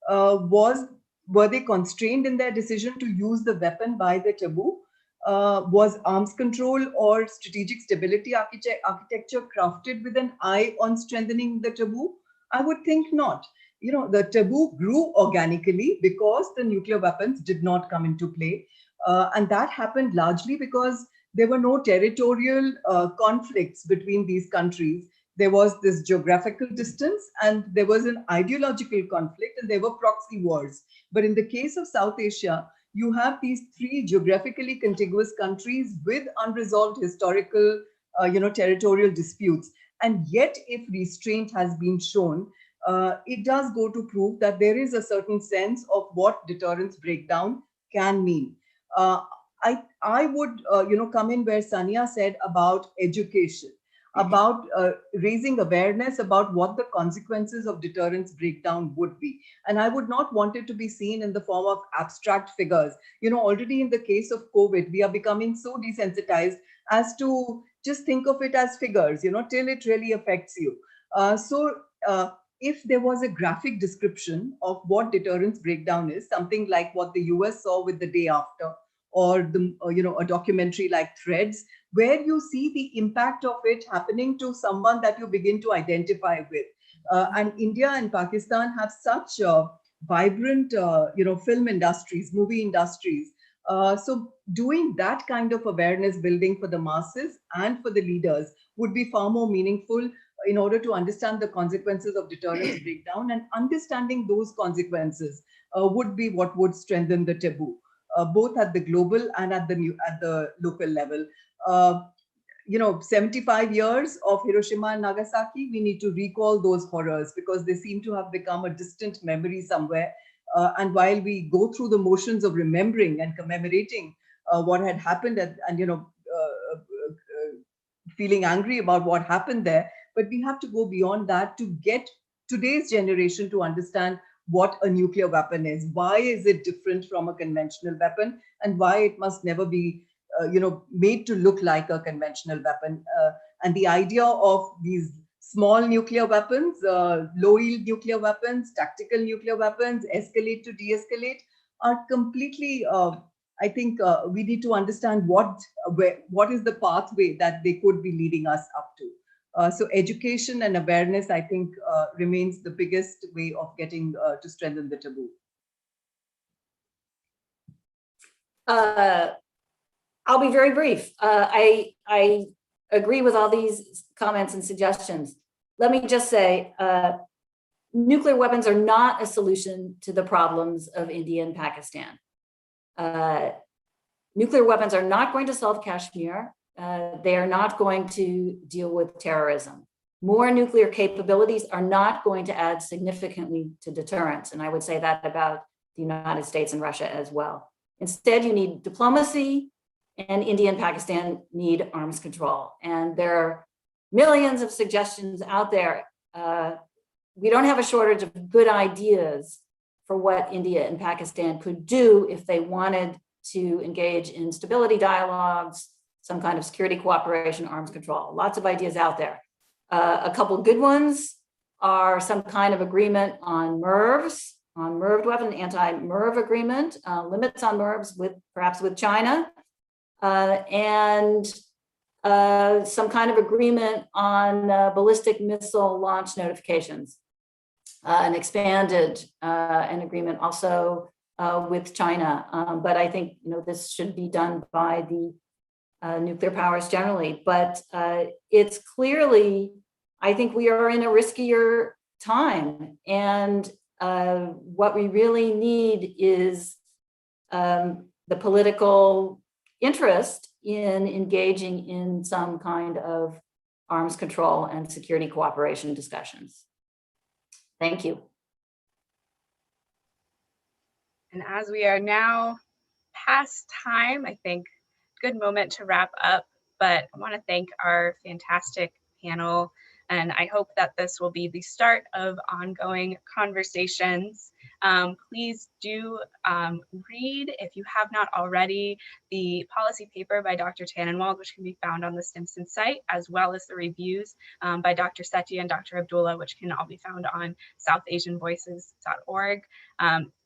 Were they constrained in their decision to use the weapon by the taboo? Was arms control or strategic stability architecture crafted with an eye on strengthening the taboo? I would think not. The taboo grew organically because the nuclear weapons did not come into play. And that happened largely because there were no territorial conflicts between these countries. There was this geographical distance, and there was an ideological conflict, and there were proxy wars. But in the case of South Asia, you have these three geographically contiguous countries with unresolved historical, territorial disputes. And yet, if restraint has been shown, it does go to prove that there is a certain sense of what deterrence breakdown can mean. I would, come in where Sania said about education, about raising awareness about what the consequences of deterrence breakdown would be. And I would not want it to be seen in the form of abstract figures. Already in the case of COVID, we are becoming so desensitized as to just think of it as figures, till it really affects you. If there was a graphic description of what deterrence breakdown is, something like what the US saw with The Day After, or a documentary like Threads, where you see the impact of it happening to someone that you begin to identify with. And India and Pakistan have such vibrant, film industries, movie industries. So doing that kind of awareness building for the masses and for the leaders would be far more meaningful in order to understand the consequences of deterrence breakdown, and understanding those consequences would be what would strengthen the taboo, both at the global and at the local level. 75 years of Hiroshima and Nagasaki, we need to recall those horrors because they seem to have become a distant memory somewhere. And while we go through the motions of remembering and commemorating what had happened and feeling angry about what happened there, but we have to go beyond that to get today's generation to understand what a nuclear weapon is. Why is it different from a conventional weapon, and why it must never be made to look like a conventional weapon. And the idea of these small nuclear weapons, low-yield nuclear weapons, tactical nuclear weapons, escalate to de-escalate, are completely, I think we need to understand what is the pathway that they could be leading us up to. So education and awareness, I think, remains the biggest way of getting to strengthen the taboo. I'll be very brief. I agree with all these comments and suggestions. Let me just say, nuclear weapons are not a solution to the problems of India and Pakistan. Nuclear weapons are not going to solve Kashmir. They are not going to deal with terrorism. More nuclear capabilities are not going to add significantly to deterrence. And I would say that about the United States and Russia as well. Instead, you need diplomacy, and India and Pakistan need arms control. And there are millions of suggestions out there. We don't have a shortage of good ideas for what India and Pakistan could do if they wanted to engage in stability dialogues, some kind of security cooperation, arms control. Lots of ideas out there. A couple good ones are some kind of agreement on MIRVs, on MIRV weapon, anti-MIRV agreement, limits on MIRVs perhaps with China, and some kind of agreement on ballistic missile launch notifications, an expanded an agreement also with China. But I think this should be done by the nuclear powers generally. But it's clearly, I think we are in a riskier time, and what we really need is the political interest in engaging in some kind of arms control and security cooperation discussions. Thank you. And as we are now past time, I think good moment to wrap up, but I want to thank our fantastic panel, and I hope that this will be the start of ongoing conversations. Please do read, if you have not already, the policy paper by Dr. Tannenwald, which can be found on the Stimson site, as well as the reviews by Dr. Sethi and Dr. Abdullah, which can all be found on southasianvoices.org.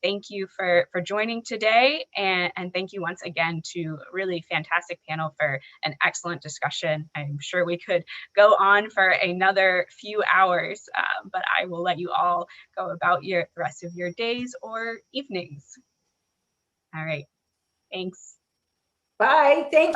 Thank you for joining today, and thank you once again to a really fantastic panel for an excellent discussion. I'm sure we could go on for another few hours, but I will let you all go about the rest of your days or evenings. All right, thanks. Bye, thank you.